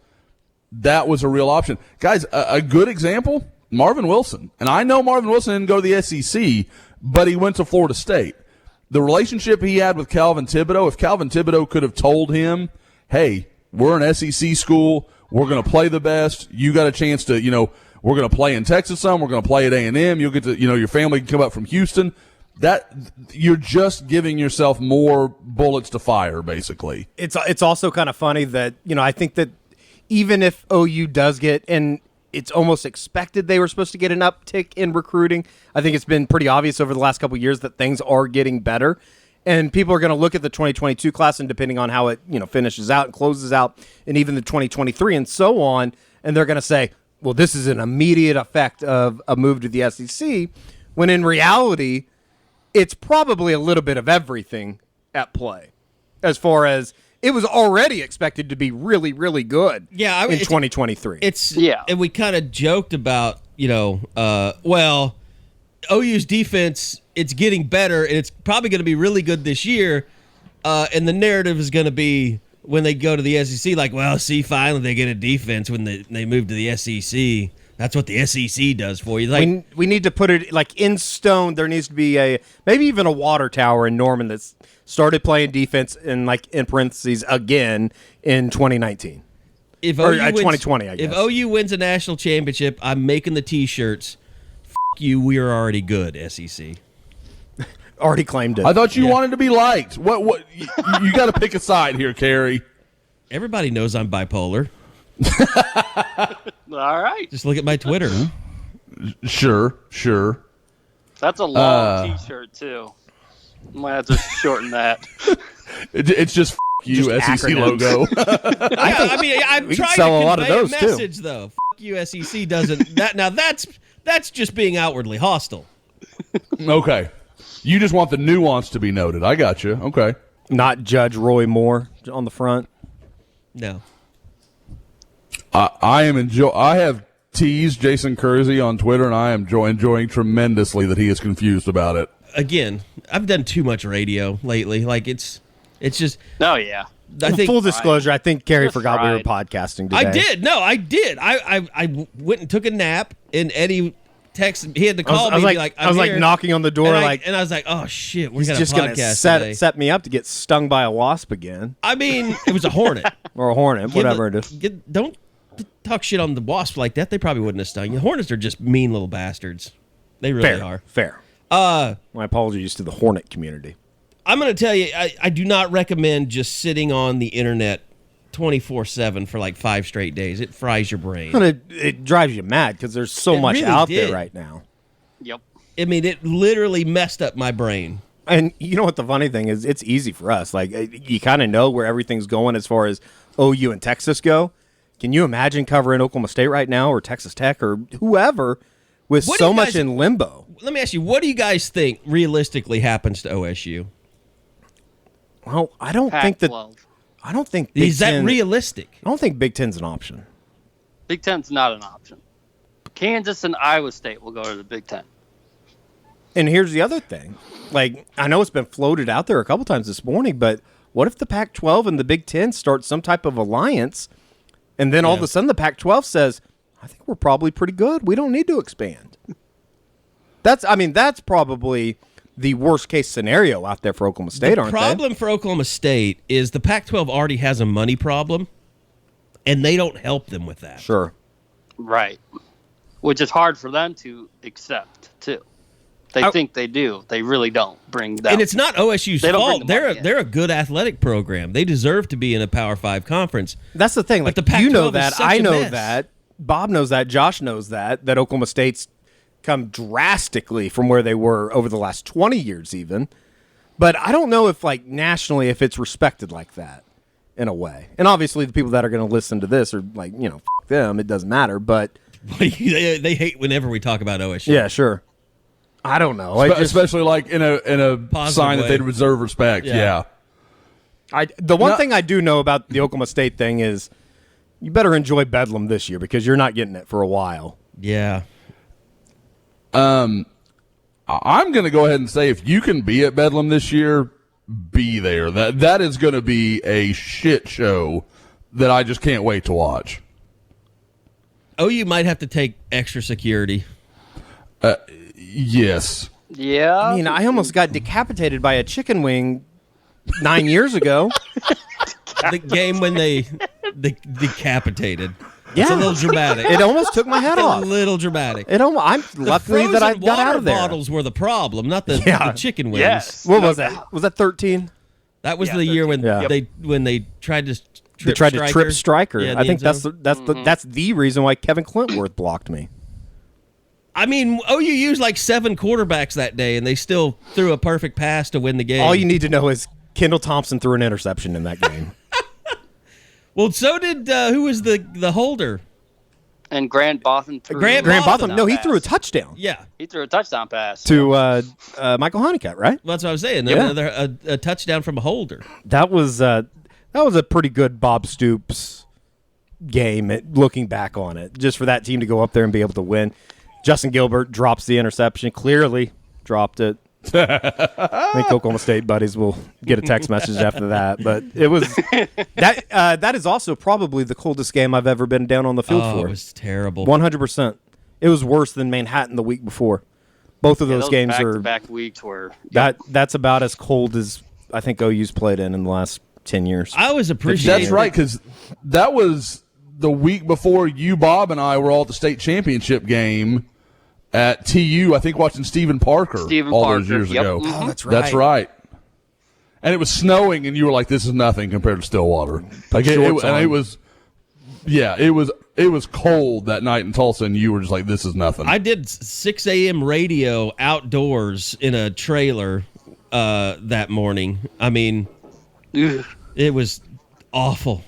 that was a real option. Guys, a good example, Marvin Wilson. And I know Marvin Wilson didn't go to the SEC, but he went to Florida State. The relationship he had with Calvin Thibodeau, if Calvin Thibodeau could have told him, hey, we're an SEC school, we're going to play the best, you got a chance to, we're going to play in Texas some, we're going to play at A&M, you'll get to, your family can come up from Houston. that you're just giving yourself more bullets to fire, basically. It's also kind of funny that, I think that even if OU does get, and it's almost expected they were supposed to get an uptick in recruiting, I think it's been pretty obvious over the last couple of years that things are getting better. And people are going to look at the 2022 class, and depending on how it finishes out and closes out, and even the 2023 and so on, and they're going to say, well, this is an immediate effect of a move to the SEC, when in reality, it's probably a little bit of everything at play, as far as it was already expected to be really, really good in 2023. And we kind of joked about, OU's defense, it's getting better, and it's probably going to be really good this year. And the narrative is going to be when they go to the SEC, like, well, see, finally they get a defense when they move to the SEC. That's what the SEC does for you. Like, we need to put it like in stone. There needs to be maybe even a water tower in Norman that's started playing defense in parentheses again in 2019 or 2020. I guess if OU wins a national championship, I'm making the T-shirts. You, we are already good. SEC already claimed it. I thought you wanted to be liked. What? You got to pick a side here, Carrie. Everybody knows I'm bipolar. All right. Just look at my Twitter. Sure. That's a long T-shirt too. Might have to shorten that. It's just you, Just SEC acronyms. logo. I'm we could trying sell to a lot of convey those, a too. message, though. You, SEC doesn't. That's just being outwardly hostile. Okay. You just want the nuance to be noted. I got you. Okay. Not Judge Roy Moore on the front. No. I have teased Jason Kersey on Twitter, and I am enjoying tremendously that he is confused about it. Again, I've done too much radio lately. Like it's just. Oh yeah. I think Full disclosure, I think Carrie Just forgot we were fried. podcasting today. I did. No, I did. I went and took a nap, and Eddie texted. He had to call me. And be like, I was like knocking on the door, and I was like, oh shit, we're he's gonna just podcast gonna today. set me up to get stung by a wasp again, I mean, it was a hornet. or a hornet, whatever it is. Don't talk shit on the wasp like that. They probably wouldn't have stung you. Hornets are just mean little bastards. They really are. Fair. My apologies to the hornet community. I'm going to tell you, I do not recommend just sitting on the internet 24/7 for like 5 straight days. It fries your brain. And it drives you mad because there's so It much really out did. there right now. Yep. I mean, it literally messed up my brain. And you know what the funny thing is? It's easy for us. Like, you kind of know where everything's going as far as OU and Texas go. Can you imagine covering Oklahoma State right now, or Texas Tech, or whoever, with What do so you much guys- in limbo? Let me ask you, what do you guys think realistically happens to OSU? Well, I don't think that. Pac-12. I don't think Big Is that Ten- realistic? I don't think Big Ten's an option. Big Ten's not an option. Kansas and Iowa State will go to the Big Ten. And here's the other thing. Like, I know it's been floated out there a couple times this morning, but what if the Pac-12 and the Big Ten start some type of alliance, and then all of a sudden the Pac-12 says, I think we're probably pretty good. We don't need to expand. That's probably the worst case scenario out there for Oklahoma State, The aren't problem for Oklahoma State is the Pac-12 already has a money problem, and they don't help them with that. they? Sure. Right. Which is hard for them to accept, too. They think they do. They really don't bring that. And it's not OSU's They don't bring fault. the money in. They're a good athletic program. They deserve to be in a Power 5 conference. That's the thing. But Like, the Pac-12 you know is that. such I a know mess. that. Bob knows that. Josh knows that Oklahoma State's come drastically from where they were over the last 20 years even. But I don't know if, like, nationally, if it's respected like that in a way. And obviously the people that are going to listen to this are like, f them. It doesn't matter. But they hate whenever we talk about OSU. yeah, sure. I don't know. Especially like in a Positive sign that way. they'd reserve respect. Yeah. The one thing I do know about the Oklahoma State thing is you better enjoy Bedlam this year because you're not getting it for a while. Yeah. I'm going to go ahead and say if you can be at Bedlam this year, be there. That is going to be a shit show that I just can't wait to watch. OU might have to take extra security. Yes. Yeah. I mean, I almost got decapitated by a chicken wing 9 years ago. The game when they decapitated. It's a little dramatic. It almost took my head a off. little dramatic. I'm lucky that I got out of there. The bottles were the problem, not the chicken wings. Yes. What was that? Was that 13? That was the year when they tried to They tried to trip Stryker. Yeah, I think that's the reason why Kevin Clintworth blocked me. I mean, OU used like 7 quarterbacks that day, and they still threw a perfect pass to win the game. All you need to know is Kendall Thompson threw an interception in that game. Well, so did who was the holder? And Grant Botham threw Grant Botham. No, he threw a touchdown. Yeah, He threw a touchdown pass. To Michael Honeycutt, right? that's what I was saying. Yeah. Another a touchdown from a holder. That was a pretty good Bob Stoops game. Looking back on it, just for that team to go up there and be able to win. Justin Gilbert drops the interception. Clearly dropped it. I think Oklahoma State buddies will get a text message after that. But it was that is also probably the coldest game I've ever been down on the field for. It was terrible. 100%. It was worse than Manhattan the week before. Both of those games are back weeks where that's about as cold as I think OU's played in the last 10 years. I was appreciating. That's right, because that was the week before you, Bob, and I were all at the state championship game at TU, I think, watching Stephen Parker those years ago. Oh, that's right. That's right. And it was snowing, and you were like, "This is nothing compared to Stillwater." Like it was cold that night in Tulsa, and you were just like, "This is nothing." I did 6 a.m. radio outdoors in a trailer that morning. I mean, it was awful.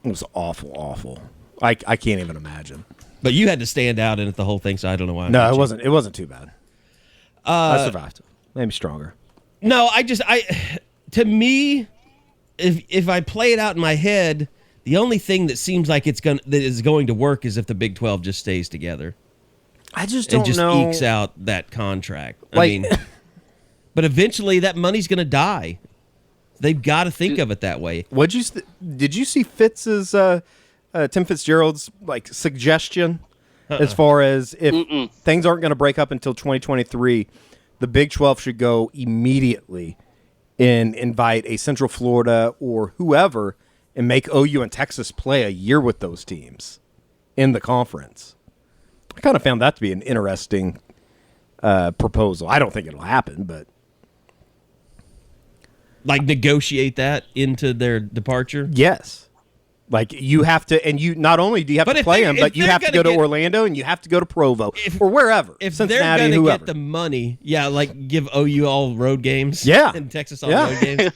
It was awful. I can't even imagine. But you had to stand out in it the whole thing, so I don't know why. No, it wasn't too bad. I survived. Maybe stronger. No, to me, if I play it out in my head, the only thing that seems like that is going to work is if the Big 12 just stays together. I just don't and just know. ekes out that contract. I Like- mean, but eventually that money's going to die. They've got to think of it that way. Did you see Fitz's Tim Fitzgerald's suggestion as far as if things aren't going to break up until 2023, the Big 12 should go immediately and invite a Central Florida or whoever and make OU and Texas play a year with those teams in the conference. I kind of found that to be an interesting proposal. I don't think it'll happen, but Negotiate that into their departure? yes. You have to, and you not only do you have to play them, but you have to go to Orlando and you have to go to Provo or wherever. If Cincinnati, they're going to whoever. get the money, give OU all road games. Yeah. And Texas all road games.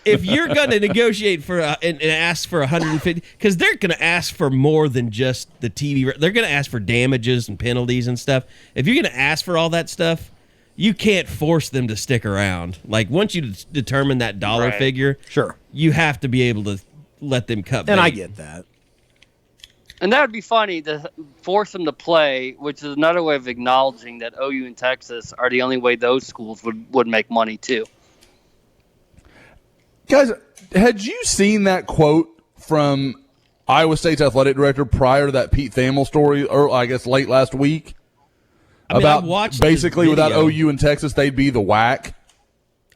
If you're going to negotiate for and ask for 150, because they're going to ask for more than just the TV. They're going to ask for damages and penalties and stuff. If you're going to ask for all that stuff, you can't force them to stick around. Once you determine that dollar figure, Sure. you have to be able to let them cut And bait. I get that. And that would be funny to force them to play, which is another way of acknowledging that OU and Texas are the only way those schools would make money too. Guys, had you seen that quote from Iowa State's athletic director prior to that Pete Thamel story, or I guess late last week? I about watched basically this without video. OU and Texas, they'd be the whack.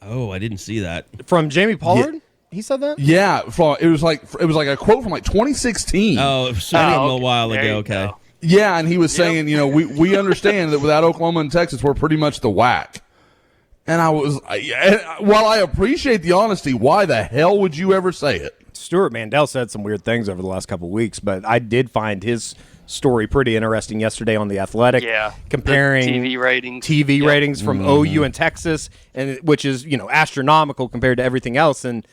Oh, I didn't see that. From Jamie Pollard? He said that? Yeah, it was like a quote from 2016. Oh, so a while There ago. you Okay. go. Yeah, and he was saying, we understand that without Oklahoma and Texas, we're pretty much the whack. And while I appreciate the honesty, why the hell would you ever say it? Stuart Mandel said some weird things over the last couple of weeks, but I did find his story pretty interesting yesterday on The Athletic. Yeah. Comparing The TV ratings. ratings from OU and Texas, and which is, astronomical compared to everything else. And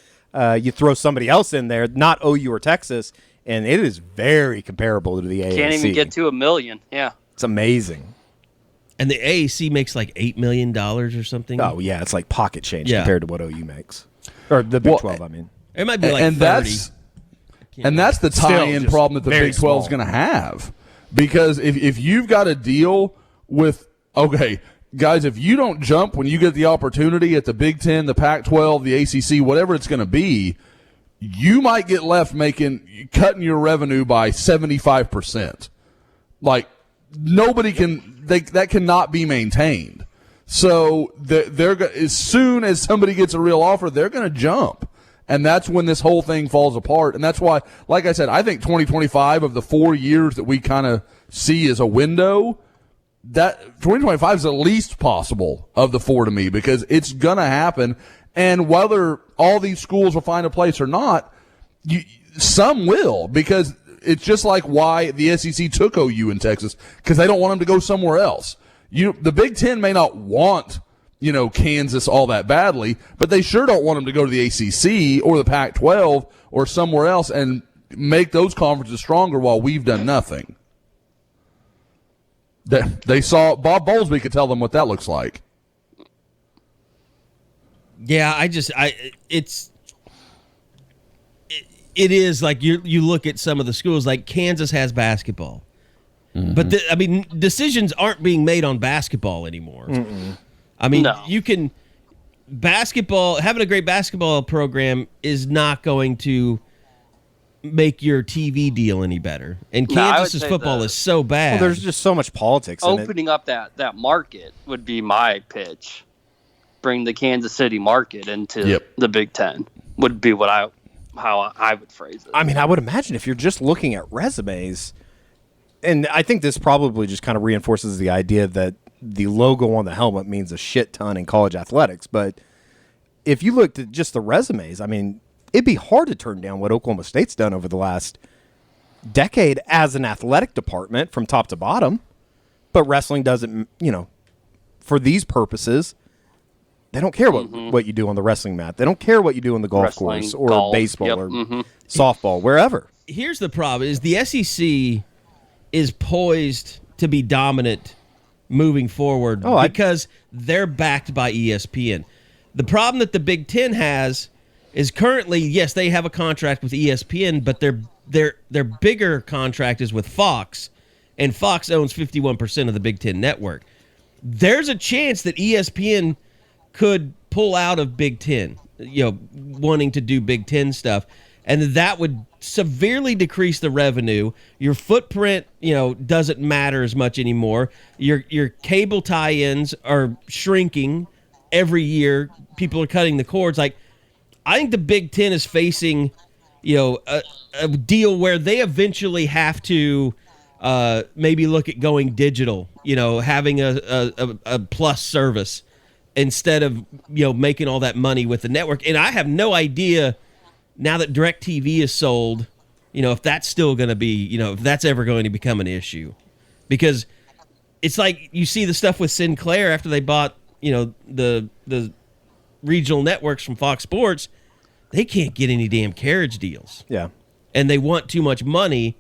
you throw somebody else in there, not OU or Texas, and it is very comparable to the AAC. Can't even get to 1 million. Yeah. It's amazing. And the AAC makes $8 million or something. Oh, yeah, it's like pocket change Yeah. compared to what OU makes. Or the Big 12, I mean. It might be and 30. that's the tie-in just problem that the very Big 12 is small. going to have, because if you've got to deal with guys, if you don't jump when you get the opportunity at the Big 10, the Pac-12, the ACC, whatever it's going to be, you might get left cutting your revenue by 75%. Nobody that cannot be maintained. So they're as soon as somebody gets a real offer, they're going to jump. And that's when this whole thing falls apart. And that's why, like I said, I think 2025 of the 4 years that we kind of see as a window, that 2025 is the least possible of the 4 to me, because it's going to happen. And whether all these schools will find a place or not, some will, because it's just like why the SEC took OU in Texas, because they don't want them to go somewhere else. The Big Ten may not want, Kansas all that badly, but they sure don't want them to go to the ACC or the Pac-12 or somewhere else and make those conferences stronger while we've done nothing. They saw Bob Bowlesby could tell them what that looks like. Yeah, it is like you look at some of the schools, like Kansas has basketball, but decisions aren't being made on basketball anymore. Mm-mm. I mean, you can having a great basketball program is not going to make your TV deal any better. And Kansas's football is so bad. Well, there's just so much politics in it. Opening up that market would be my pitch. Bring the Kansas City market into the Big Ten would be how I would phrase it. I mean, I would imagine if you're just looking at resumes, and I think this probably just kind of reinforces the idea that the logo on the helmet means a shit ton in college athletics. But if you looked at just the resumes, I mean, it'd be hard to turn down what Oklahoma State's done over the last decade as an athletic department from top to bottom. But wrestling doesn't, for these purposes, they don't care what you do on the wrestling mat. They don't care what you do on the golf course or baseball or softball, wherever. Here's the problem: is the SEC is poised to be dominant moving forward because they're backed by ESPN. The problem that the Big Ten has is currently, yes, they have a contract with ESPN, but their bigger contract is with Fox, and Fox owns 51% of the Big Ten network. There's a chance that ESPN could pull out of Big Ten, wanting to do Big Ten stuff, and that would severely decrease the revenue. Your footprint, doesn't matter as much anymore. Your cable tie-ins are shrinking every year. People are cutting the cords. Like, I think the Big Ten is facing, a deal where they eventually have to maybe look at going digital, having a plus service instead of, making all that money with the network. And I have no idea now that DirecTV is sold, if that's still going to be, if that's ever going to become an issue. Because it's like you see the stuff with Sinclair after they bought, the regional networks from Fox Sports, they can't get any damn carriage deals. Yeah. And they want too much money,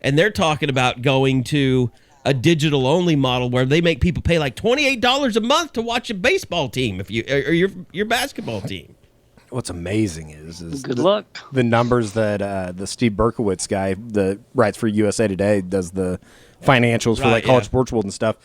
and they're talking about going to a digital-only model where they make people pay like $28 a month to watch a baseball team or your basketball team. What's amazing is good luck. The numbers that the Steve Berkowitz guy that writes for USA Today does the financials for College Sports World and stuff,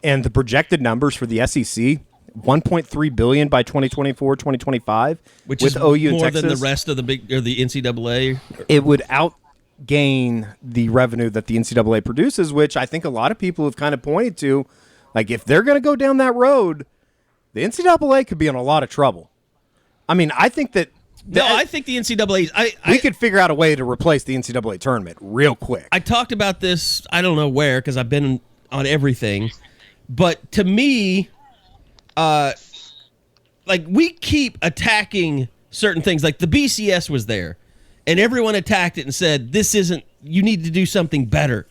and the projected numbers for the SEC. $1.3 billion by 2024-2025, which with is OU more and Texas, than the rest of the NCAA. It would outgain the revenue that the NCAA produces, which I think a lot of people have kind of pointed to. Like, if they're going to go down that road, the NCAA could be in a lot of trouble. I mean, I think that. I think the NCAA. We could figure out a way to replace the NCAA tournament real quick. I talked about this. I don't know where, because I've been on everything, but to me. We keep attacking certain things. Like the BCS was there, and everyone attacked it and said, you need to do something better.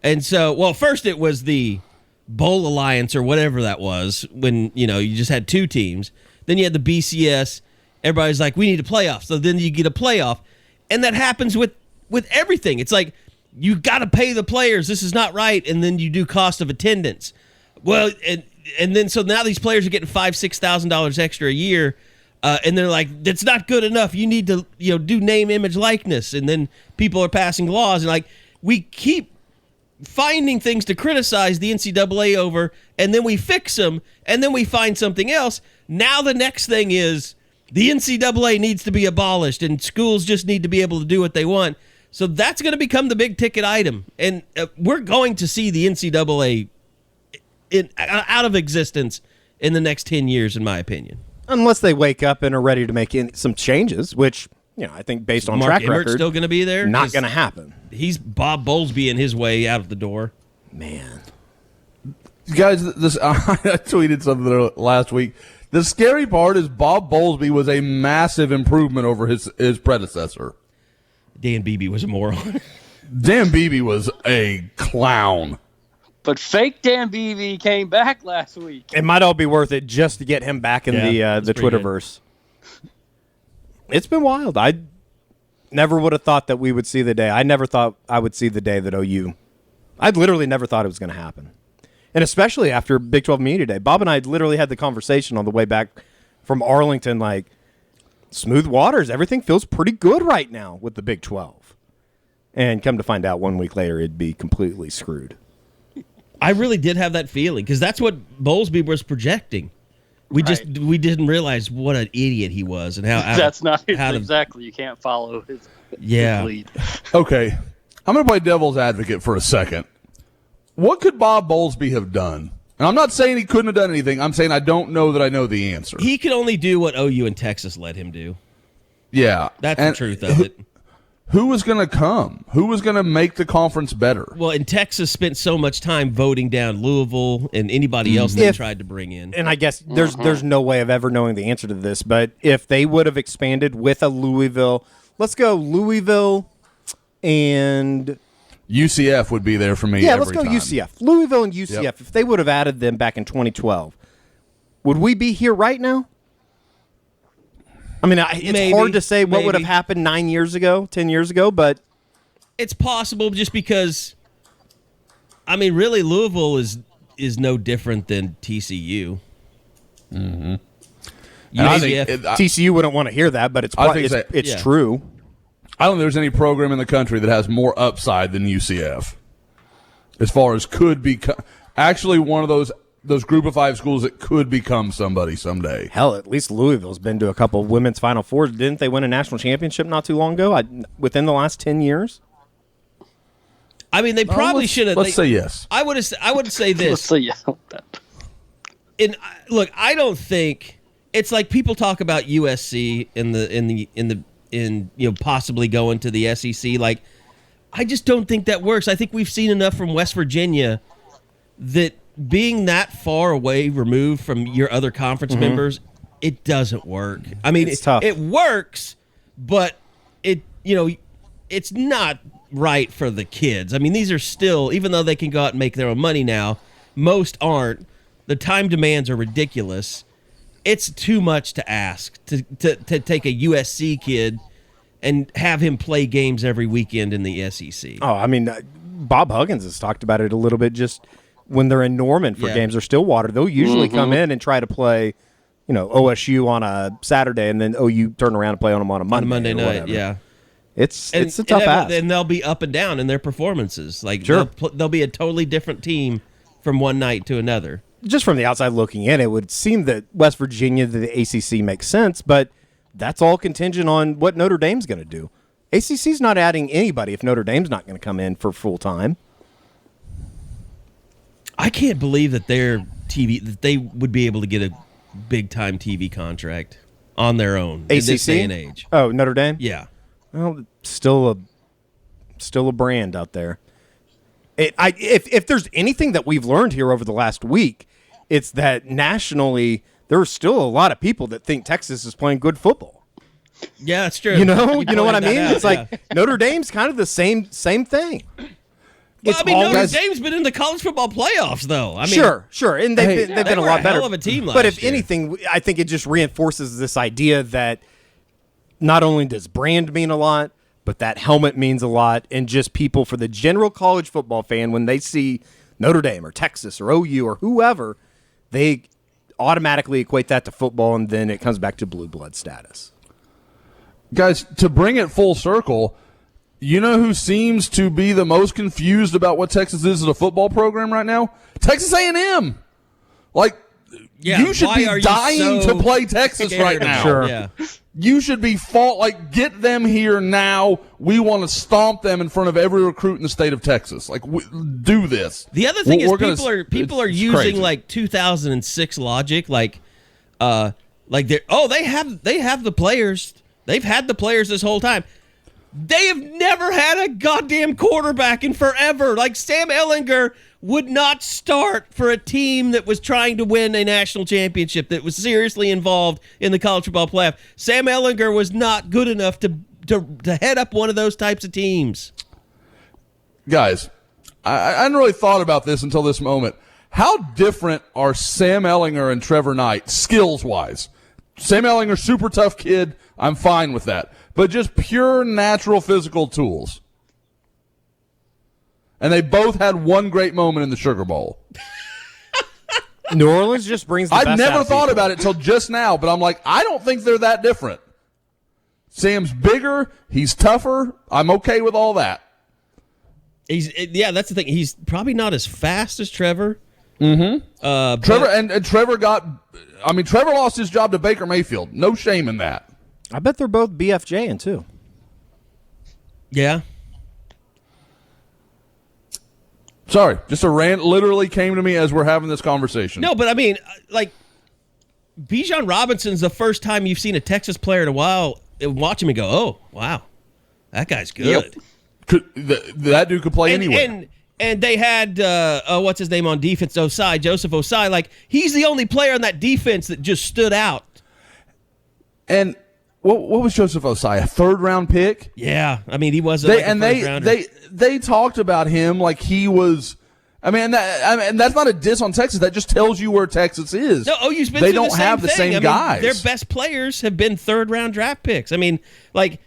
And so, first it was the Bowl Alliance or whatever that was when, you just had two teams. Then you had the BCS. Everybody's like, we need a playoff. So then you get a playoff. And that happens with everything. It's like, you got to pay the players. This is not right. And then you do cost of attendance. Well, and then so now these players are getting $5,000-$6,000 extra a year, and they're like, that's not good enough. You need to do name, image, likeness, and then people are passing laws, and we keep finding things to criticize the NCAA over, and then we fix them, and then we find something else. Now the next thing is the NCAA needs to be abolished, and schools just need to be able to do what they want. So that's going to become the big ticket item, and we're going to see the NCAA out of existence in the next 10 years, in my opinion. unless they wake up and are ready to make some changes, which I think based on Mark track Emmert's record, still going to be there. not going to happen. He's Bob Bowlesby in his way out of the door. Man, Guys, this I tweeted something last week. The scary part is Bob Bowlesby was a massive improvement over his predecessor. Dan Beebe was a moron. Dan Beebe was a clown. But fake Dan Beebe came back last week. it might all be worth it just to get him back in the Twitterverse. It's been wild. I never would have thought that we would see the day. I never thought I would see the day that OU. I'd literally never thought it was going to happen. And especially after Big 12 Media Day. Bob and I literally had the conversation on the way back from Arlington, like, smooth waters. Everything feels pretty good right now with the Big 12. And come to find out 1 week later, it'd be completely screwed. I really did have that feeling because that's what Bowlesby was projecting. We didn't realize what an idiot he was and how that's not exactly. You can't follow his lead. Okay, I'm going to play devil's advocate for a second. What could Bob Bowlesby have done? And I'm not saying he couldn't have done anything. I'm saying I don't know that I know the answer. He could only do what OU and Texas let him do. Yeah. That's the truth of it. Who was going to come? Who was going to make the conference better? Well, and Texas spent so much time voting down Louisville and anybody else they tried to bring in. And I guess there's no way of ever knowing the answer to this, but if they would have expanded with a Louisville, let's go Louisville and UCF would be there for me. Yeah, every let's go time. UCF. Louisville and UCF, Yep. if they would have added them back in 2012, would we be here right now? I mean, it's hard to say what would have happened 9 years ago, 10 years ago, but it's possible just because, I mean, really, Louisville is no different than TCU. Mm-hmm. TCU wouldn't want to hear that, but it's true. I don't think there's any program in the country that has more upside than UCF. As far as could be, actually one of those group of 5 schools that could become somebody someday. Hell, at least Louisville's been to a couple of women's Final Fours. Didn't they win a national championship not too long ago? Within the last 10 years? I mean, they probably should have. Let's say yes. I would say this. Let's say yes. And look, I don't think it's like people talk about USC in possibly going to the SEC. Like, I just don't think that works. I think we've seen enough from West Virginia that being that far away removed from your other conference members, it doesn't work. I mean, it's tough. It works, but it's not right for the kids. I mean, these are still, even though they can go out and make their own money now, most aren't. The time demands are ridiculous. It's too much to ask to take a USC kid and have him play games every weekend in the SEC. Oh, I mean, Bob Huggins has talked about it a little bit just when they're in Norman for games or Stillwater. They'll usually come in and try to play, OSU on a Saturday, and then OU turn around and play on them on a Monday. On a Monday night, yeah. It's a tough ask. And they'll be up and down in their performances. Like, sure. they'll be a totally different team from one night to another. Just from the outside looking in, it would seem that West Virginia to the ACC makes sense, but that's all contingent on what Notre Dame's going to do. ACC's not adding anybody if Notre Dame's not going to come in for full time. I can't believe that that they would be able to get a big time TV contract on their own ACC? in this day and age. Oh, Notre Dame? Yeah. Well, still a brand out there. If there's anything that we've learned here over the last week, it's that nationally there are still a lot of people that think Texas is playing good football. Yeah, that's true. You know what I mean? It's yeah. like Notre Dame's kind of the same thing. Well, Notre Dame's been in the college football playoffs, though. I mean, sure, and they've been a lot better. Hell of a team last but if year. anything, I think it just reinforces this idea that not only does brand mean a lot, but that helmet means a lot, and just people, for the general college football fan, when they see Notre Dame or Texas or OU or whoever, they automatically equate that to football, and then it comes back to blue blood status. Guys, to bring it full circle, you know who seems to be the most confused about what Texas is as a football program right now? Texas A&M. Like, you should be dying to play Texas right now. Sure. Yeah. You should be get them here now. We want to stomp them in front of every recruit in the state of Texas. Like, do this. The other thing is people are using crazy. like 2006 logic, like Like they have the players. They've had the players this whole time. They have never had a goddamn quarterback in forever. Like Sam Ehlinger would not start for a team that was trying to win a national championship, that was seriously involved in the college football playoff. Sam Ehlinger was not good enough to head up one of those types of teams. Guys, I hadn't really thought about this until this moment. How different are Sam Ehlinger and Trevor Knight skills-wise? Sam Ehlinger, super tough kid. I'm fine with that. But just pure natural physical tools. And they both had one great moment in the Sugar Bowl. New Orleans just brings the best I've never out of thought people. about it till just now, but I'm like, I don't think they're that different. Sam's bigger. He's tougher. I'm okay with all that. That's the thing. He's probably not as fast as Trevor. Mm-hmm. Trevor and Trevor Trevor lost his job to Baker Mayfield. No shame in that. I bet they're both BFJing too. Yeah. Sorry, just a rant literally came to me as we're having this conversation. No, but I mean, like, Bijan Robinson's the first time you've seen a Texas player in a while and watch him and go, oh, wow, that guy's good. Yep. That dude could play anywhere. And they had, what's his name on defense, Joseph Osai. Like, he's the only player on that defense that just stood out. And what was Joseph Osai, a third-round pick? Yeah, I mean, he wasn't they talked about him like he was. And that's not a diss on Texas. That just tells you where Texas is. No, OU's been they through don't have the same guys. Their best players have been third-round draft picks. I mean, like,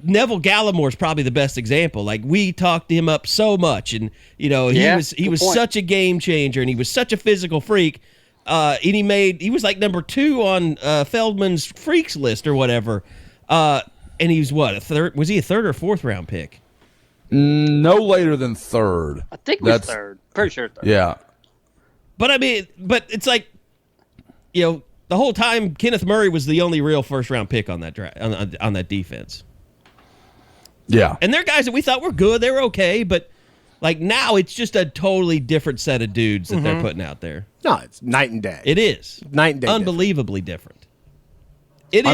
Neville Gallimore's probably the best example. Like, we talked him up so much, and he was such a game changer, and he was such a physical freak. And he was like number 2 on Feldman's freaks list or whatever. And he was what, a third? Was he a third or fourth round pick? No later than third. I think it was third. Pretty sure third. Yeah. But I mean, it's like, the whole time Kenneth Murray was the only real first round pick on that on that defense. Yeah. And they're guys that we thought were good. They were okay, but like now it's just a totally different set of dudes that they're putting out there. No, it's night and day. It is. Night and day. Unbelievably different. It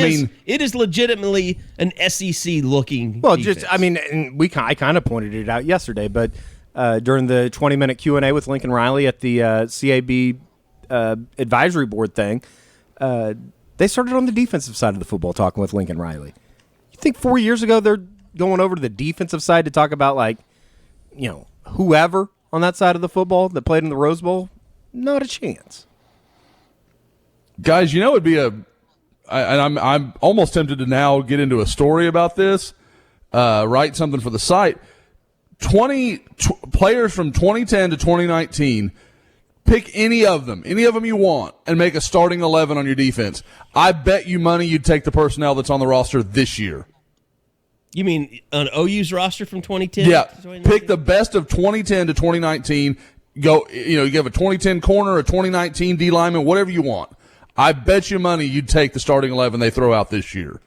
is legitimately an SEC looking defense. I kind of pointed it out yesterday, but during the 20-minute Q&A with Lincoln Riley at the CAB advisory board thing, they started on the defensive side of the football talking with Lincoln Riley. You think 4 years ago they're going over to the defensive side to talk about, like, whoever on that side of the football that played in the Rose Bowl? Not a chance. Guys, it'd be I'm almost tempted to now get into a story about this, write something for the site. 20 players from 2010 to 2019, pick any of them you want, and make a starting 11 on your defense. I bet you money you'd take the personnel that's on the roster this year. You mean on OU's roster from 2010? Yeah, to 2019? Pick the best of 2010 to 2019. Go, you have a 2010 corner, a 2019 D lineman, whatever you want. I bet you money you'd take the starting 11 they throw out this year.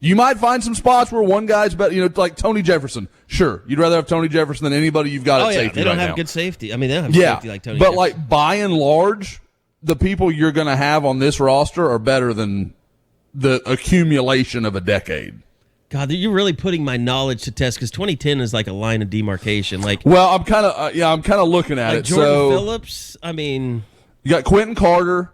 You might find some spots where one guy's better, like Tony Jefferson. Sure, you'd rather have Tony Jefferson than anybody you've got at safety they don't right have now. Good safety. I mean, they don't have safety like Tony Jefferson. But like by and large, the people you're going to have on this roster are better than the accumulation of a decade. God, you're really putting my knowledge to test because 2010 is like a line of demarcation. Like, well, I'm kind of looking at it. Jordan Phillips. I mean, you got Quentin Carter,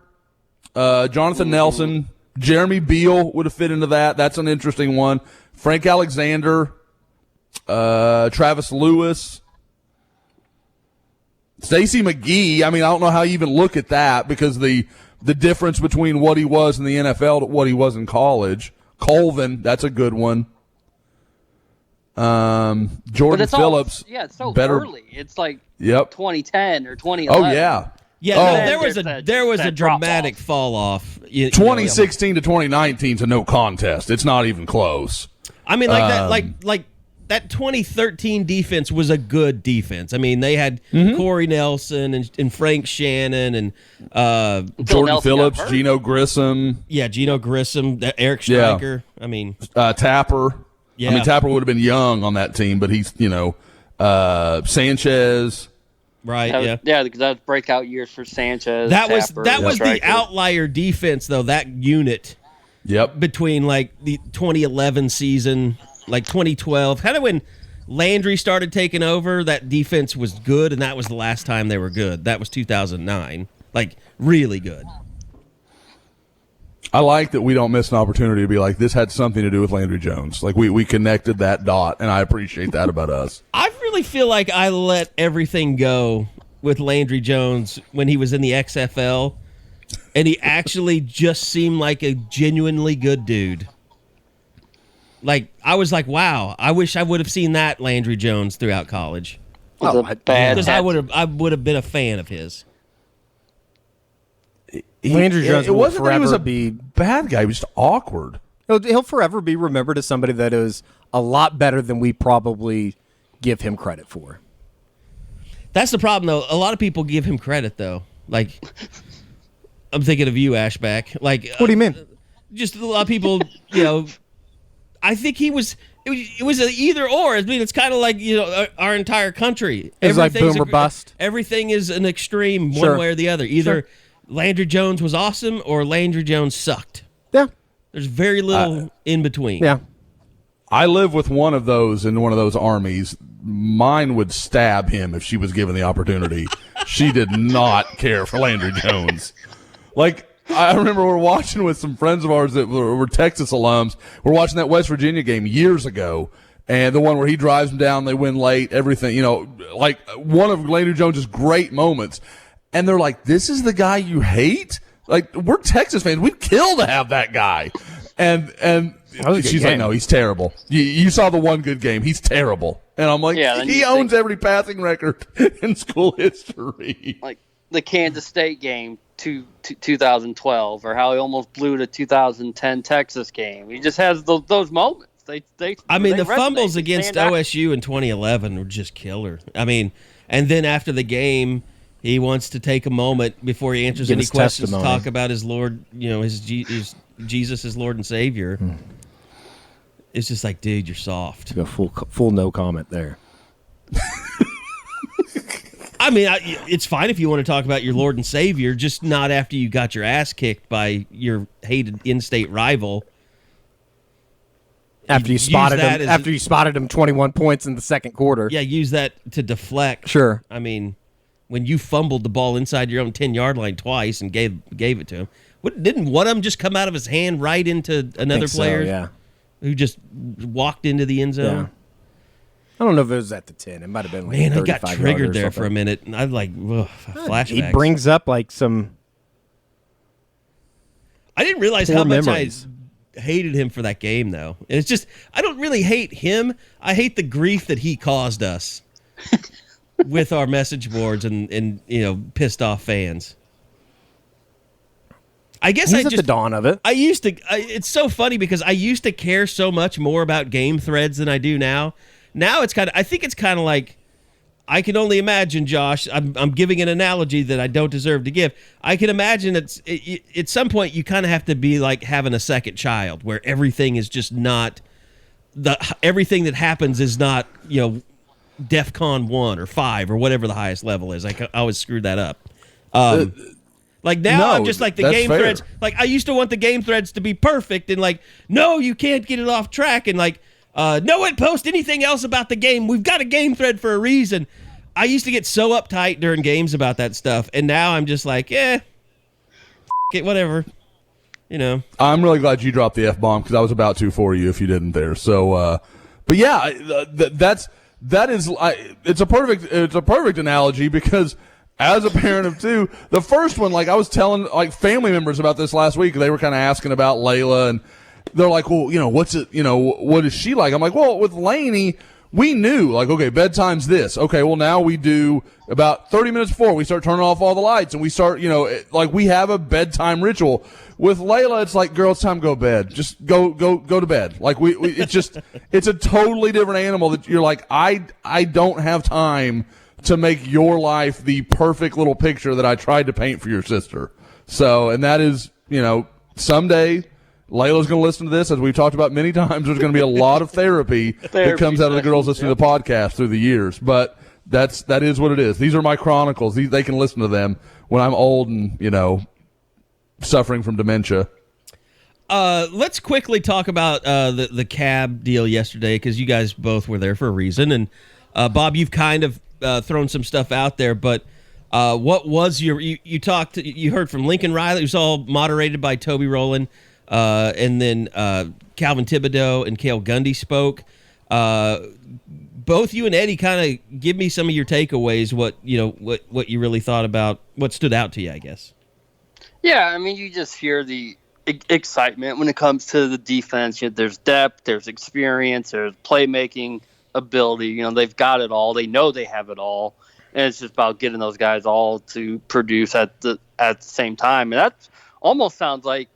Jonathan Nelson, Jeremy Beal would have fit into that. That's an interesting one. Frank Alexander, Travis Lewis, Stacey McGee. I mean, I don't know how you even look at that because the difference between what he was in the NFL to what he was in college. Colvin, that's a good one. Jordan Phillips. It's so better. early. It's like Yep. 2010 or 2011. Oh, yeah. Yeah, there was a dramatic fall off. 2016 to 2019 is a no contest. It's not even close. I mean, like that 2013 defense was a good defense. I mean, they had Corey Nelson and Frank Shannon and Jordan Phillips, Geno Grissom. Yeah, Geno Grissom, Eric Stryker. Yeah. I mean, Tapper. Yeah. I mean, Tapper would have been young on that team, but he's, Sanchez. Right, Yeah, because that was breakout years for Sanchez. That was Tapper, the Stryker. outlier defense, though, that unit. Yep. Between, like, the 2011 season, like 2012, kind of when Landry started taking over, that defense was good, and that was the last time they were good. That was 2009. Like, really good. I like that we don't miss an opportunity to be like, this had something to do with Landry Jones. Like, we connected that dot, and I appreciate that about us. I really feel like I let everything go with Landry Jones when he was in the XFL, and he actually just seemed like a genuinely good dude. Like, I was like, wow, I wish I would have seen that Landry Jones throughout college. Was a bad Because I would have been a fan of his. Landry Jones it will wasn't that he was forever a be bad guy. He was just awkward. he'll forever be remembered as somebody that is a lot better than we probably give him credit for. That's the problem, though. A lot of people give him credit, though. Like, I'm thinking of you, Ashback. Like, What do you mean? Just a lot of people, I think it was an either or. I mean, it's kind of like, our entire country. It's like Everything's boom or bust. Everything is an extreme Sure. one way or the other. Either Landry Jones was awesome or Landry Jones sucked. Yeah. There's very little in between. Yeah. I live with one of those in one of those armies. Mine would stab him if she was given the opportunity. She did not care for Landry Jones. Like, I remember we're watching with some friends of ours that were Texas alums. We're watching that West Virginia game years ago, and the one where he drives them down, they win late, everything, like one of Landry Jones' great moments. And they're like, this is the guy you hate? Like, we're Texas fans. We'd kill to have that guy. And she's like, no, he's terrible. You saw the one good game. He's terrible. And I'm like, he owns every passing record in school history. Like the Kansas State game to 2012, or how he almost blew the 2010 Texas game. He just has those moments. The fumbles against OSU in 2011 were just killer. I mean, and then after the game, he wants to take a moment before he answers any questions to talk about his Lord, his Jesus as Lord and Savior. It's just like, dude, you're soft. Go full no comment there. I mean, it's fine if you want to talk about your Lord and Savior, just not after you got your ass kicked by your hated in-state rival. After you spotted him 21 points in the second quarter. Yeah, use that to deflect. Sure. I mean, when you fumbled the ball inside your own 10-yard line twice and gave it to him, didn't one of them just come out of his hand right into another player? Who just walked into the end zone? Yeah. I don't know if it was at the 10. It might have been like Man, I 35 got triggered there something. for a minute, and I'm like, flashbacks. He brings up like some. I didn't realize poor how much memories. I hated him for that game, though. And it's just, I don't really hate him. I hate the grief that he caused us with our message boards and pissed off fans. I guess He's at the dawn of it. It's so funny because I used to care so much more about game threads than I do now. Now I think it's kind of like, I can only imagine, Josh, I'm giving an analogy that I don't deserve to give. I can imagine at some point you kind of have to be like having a second child where everything is just not, everything that happens is not, DEFCON 1 or 5 or whatever the highest level is. I always screw that up. Like now, I'm just like the game threads. Like I used to want the game threads to be perfect, and like, no, you can't get it off track, and like, no one post anything else about the game. We've got a game thread for a reason. I used to get so uptight during games about that stuff, and now I'm just like, it, whatever. I'm really glad you dropped the F-bomb because I was about to for you if you didn't there. So, but yeah, it's a perfect analogy because. As a parent of two, the first one, like I was telling like family members about this last week, they were kind of asking about Layla, and they're like, well, what's it, what is she like? I'm like, well, with Lainey, we knew, like, okay, bedtime's this. Okay, well, now we do about 30 minutes before we start turning off all the lights, and we start, like we have a bedtime ritual. With Layla, it's like, girl, it's time to go to bed. Just go to bed. Like it's a totally different animal that you're like, I don't have time to make your life the perfect little picture that I tried to paint for your sister. So, and that is, someday Layla's going to listen to this. As we've talked about many times, there's going to be a lot of therapy that comes out of the girls listening to the podcast through the years. But that is what it is. These are my chronicles. They can listen to them when I'm old and, suffering from dementia. Let's quickly talk about the cab deal yesterday, because you guys both were there for a reason. And Bob, you've kind of thrown some stuff out there, but what was you heard from Lincoln Riley, who's all moderated by Toby Rowland, and then Calvin Thibodeau and Cale Gundy spoke. Both you and Eddie kind of give me some of your takeaways, what you really thought about, what stood out to you, I guess. Yeah, I mean, you just hear the excitement when it comes to the defense. There's depth, there's experience, there's playmaking ability. They've got it all. They know they have it all, and it's just about getting those guys all to produce at the same time. And that almost sounds like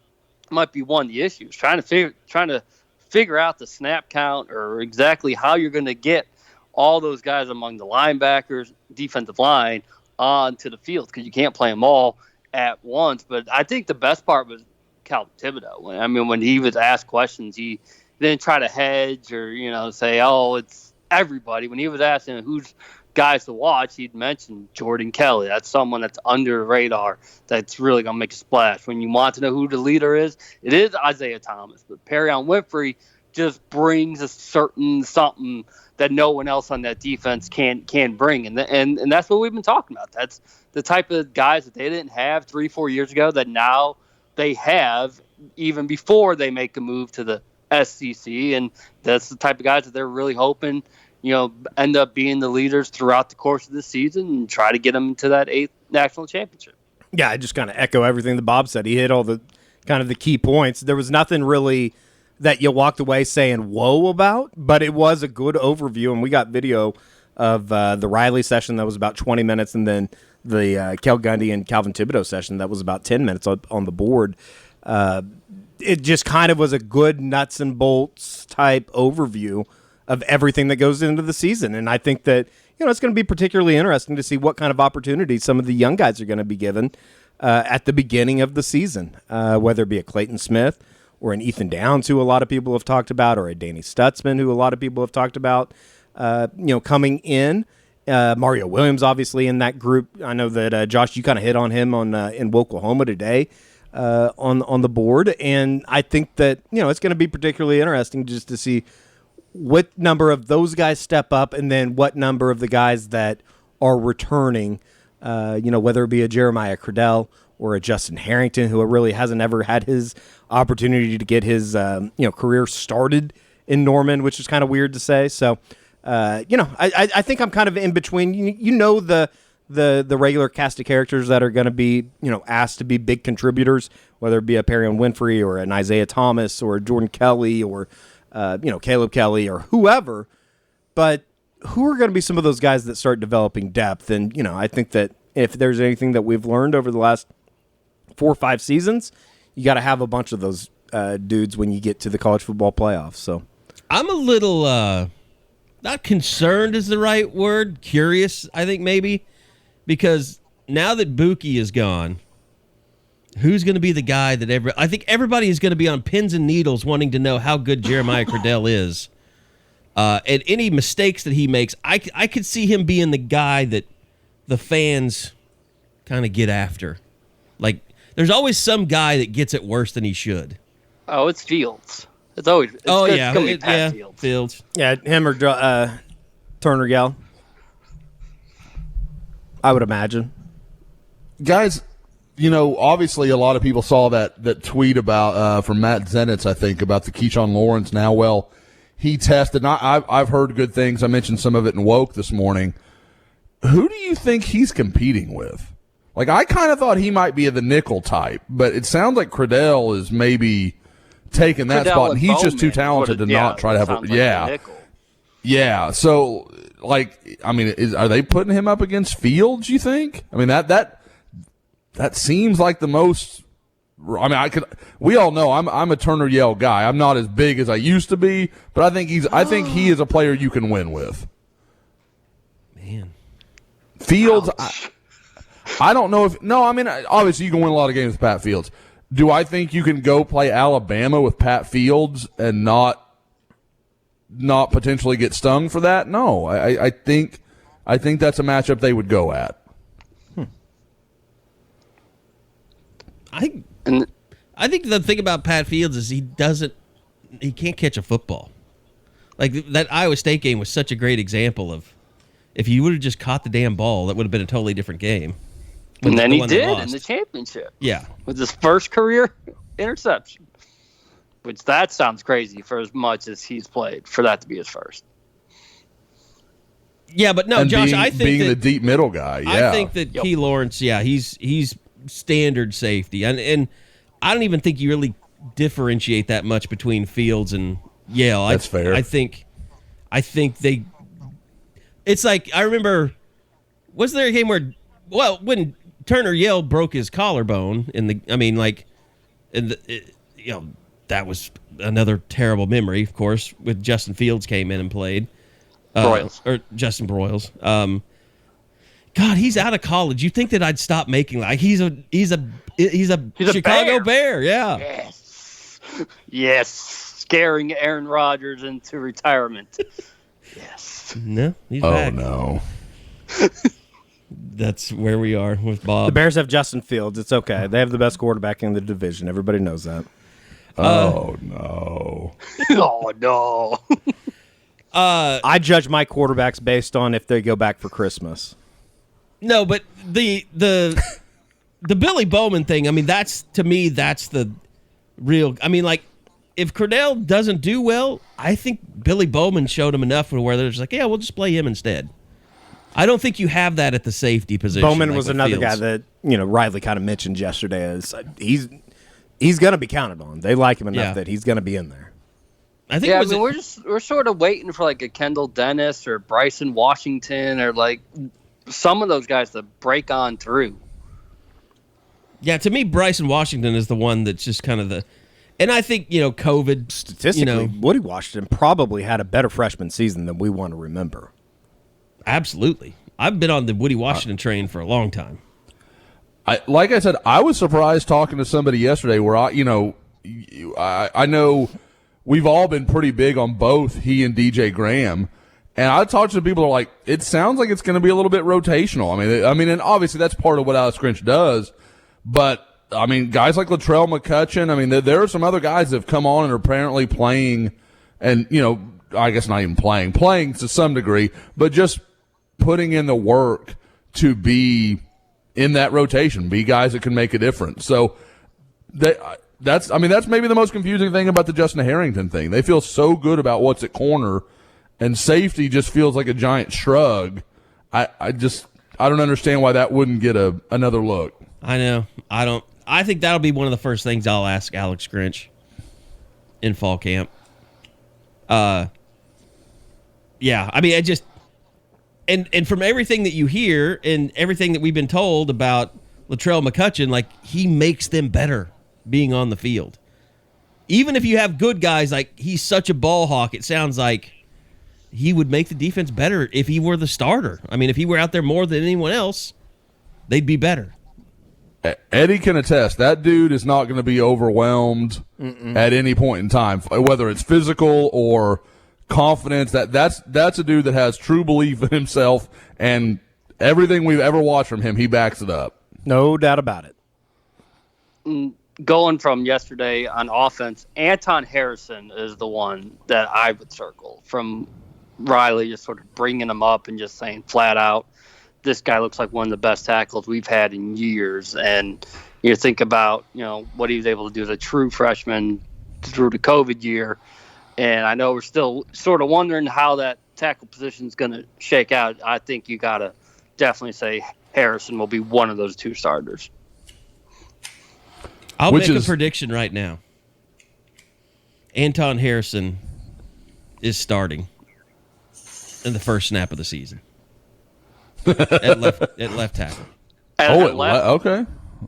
might be one of the issues, trying to figure out the snap count or exactly how you're going to get all those guys among the linebackers, defensive line onto the field, because you can't play them all at once. But I think the best part was Calvin Thibodeau. When he was asked questions, he didn't try to hedge or, say, oh, it's everybody. When he was asking who's guys to watch, he'd mention Jordan Kelly. That's someone that's under the radar that's really going to make a splash. When you want to know who the leader is, it is Isaiah Thomas. But Perion Winfrey just brings a certain something that no one else on that defense can bring. And that's what we've been talking about. That's the type of guys that they didn't have 3-4 years ago that now they have, even before they make a move to the SEC. And that's the type of guys that they're really hoping, end up being the leaders throughout the course of the season and try to get them to that 8th national championship. Yeah, I just kind of echo everything that Bob said. He hit all the kind of the key points. There was nothing really that you walked away saying whoa about, but it was a good overview, and we got video of the Riley session that was about 20 minutes, and then the Cale Gundy and Calvin Thibodeau session that was about 10 minutes on the board. It just kind of was a good nuts and bolts type overview of everything that goes into the season. And I think that, it's going to be particularly interesting to see what kind of opportunities some of the young guys are going to be given at the beginning of the season, whether it be a Clayton Smith or an Ethan Downs, who a lot of people have talked about, or a Danny Stutzman, who a lot of people have talked about, coming in. Mario Williams, obviously, in that group. I know that, Josh, you kind of hit on him in Oklahoma today on the board. And I think that, it's going to be particularly interesting just to see what number of those guys step up, and then what number of the guys that are returning, whether it be a Jeremiah Cradell or a Justin Harrington, who really hasn't ever had his opportunity to get his career started in Norman, which is kind of weird to say. So, I think I'm kind of in between. The regular cast of characters that are going to be asked to be big contributors, whether it be a Perion Winfrey or an Isaiah Thomas or a Jordan Kelly or Caleb Kelly or whoever, but who are going to be some of those guys that start developing depth? And, I think that if there's anything that we've learned over the last 4 or 5 seasons, you got to have a bunch of those dudes when you get to the college football playoffs. So I'm a little, not concerned is the right word, curious, I think maybe, because now that Buki is gone, who's going to be the guy that I think everybody is going to be on pins and needles wanting to know how good Jeremiah Cradell is. And any mistakes that he makes, I could see him being the guy that the fans kind of get after. Like, there's always some guy that gets it worse than he should. Oh, it's Fields. It's always gonna be Pat Fields. Yeah, him or Turner Gell, I would imagine. Guys, obviously a lot of people saw that tweet about from Matt Zenitz, I think, about the Keyshawn Lawrence and how well he tested. And I've heard good things. I mentioned some of it in Woke this morning. Who do you think he's competing with? Like, I kind of thought he might be the nickel type, but it sounds like Cradell is maybe taking that spot, and he's just too talented to not try to have a yeah. So, are they putting him up against Fields, you think? I mean, that seems like the most. I mean, we all know I'm a Turner Yell guy. I'm not as big as I used to be, but I think he is a player you can win with. Man, Fields. I don't know if – no, I mean, obviously you can win a lot of games with Pat Fields. Do I think you can go play Alabama with Pat Fields and not potentially get stung for that? No. I think I think that's a matchup they would go at. I think the thing about Pat Fields is he can't catch a football. Like that Iowa State game was such a great example of if you would have just caught the damn ball, that would have been a totally different game. And then he did in the championship. Yeah. With his first career interception. Which that sounds crazy for as much as he's played, for that to be his first. Yeah, but no, and Josh, I think the deep middle guy. Yeah. I think that Key Lawrence, he's standard safety. And I don't even think you really differentiate that much between Fields and Yale. That's fair. I think they. It's like I remember. Was there a game where, when Turner Yale broke his collarbone that was another terrible memory, of course, with Justin Fields came in and played. Or Justin Broyles. God, he's out of college. You think that I'd stop making like he's a Chicago Bear, yeah. Yes, scaring Aaron Rodgers into retirement. Yes. No, he's back. Oh no. That's where we are with Bob. The Bears have Justin Fields. It's okay. They have the best quarterback in the division. Everybody knows that. Oh no. Oh no. I judge my quarterbacks based on if they go back for Christmas. No, but the Billy Bowman thing, I mean, that's the real. I mean, like, if Cordell doesn't do well, I think Billy Bowman showed him enough where they're just like, yeah, we'll just play him instead. I don't think you have that at the safety position. Bowman was another guy that Riley kind of mentioned yesterday. As he's going to be counted on. They like him enough that he's going to be in there. I think we're sort of waiting for like a Kendall Dennis or Bryson Washington or like some of those guys to break on through. Yeah, to me, Bryson Washington is the one that's just kind of the, and I think COVID statistically, Woody Washington probably had a better freshman season than we want to remember. Absolutely, I've been on the Woody Washington train for a long time. Like I said, I was surprised talking to somebody yesterday where I know we've all been pretty big on both he and DJ Graham. And I talked to people who are like, it sounds like it's going to be a little bit rotational. I mean, and obviously that's part of what Alex Grinch does. But, I mean, guys like Latrell McCutcheon, I mean, there are some other guys that have come on and are apparently playing and, I guess not even playing to some degree, but just putting in the work to be in that rotation, be guys that can make a difference. So that's maybe the most confusing thing about the Justin Harrington thing. They feel so good about what's at corner, and safety just feels like a giant shrug. I don't understand why that wouldn't get another look. I know. I think that'll be one of the first things I'll ask Alex Grinch in fall camp. Yeah, I mean, and from everything that you hear and everything that we've been told about Latrell McCutcheon, like, he makes them better being on the field. Even if you have good guys, like, he's such a ball hawk, it sounds like he would make the defense better if he were the starter. I mean, if he were out there more than anyone else, they'd be better. Eddie can attest, that dude is not going to be overwhelmed at any point in time, whether it's physical or confidence. That's a dude that has true belief in himself, and everything we've ever watched from him, he backs it up. No doubt about it. Going from yesterday on offense, Anton Harrison is the one that I would circle from Riley, just sort of bringing him up and just saying flat out, this guy looks like one of the best tackles we've had in years. And you think about, what he was able to do as a true freshman through the COVID year. And I know we're still sort of wondering how that tackle position is going to shake out. I think you got to definitely say Harrison will be one of those two starters. I'll make a prediction right now. Anton Harrison is starting in the first snap of the season at left tackle. Okay.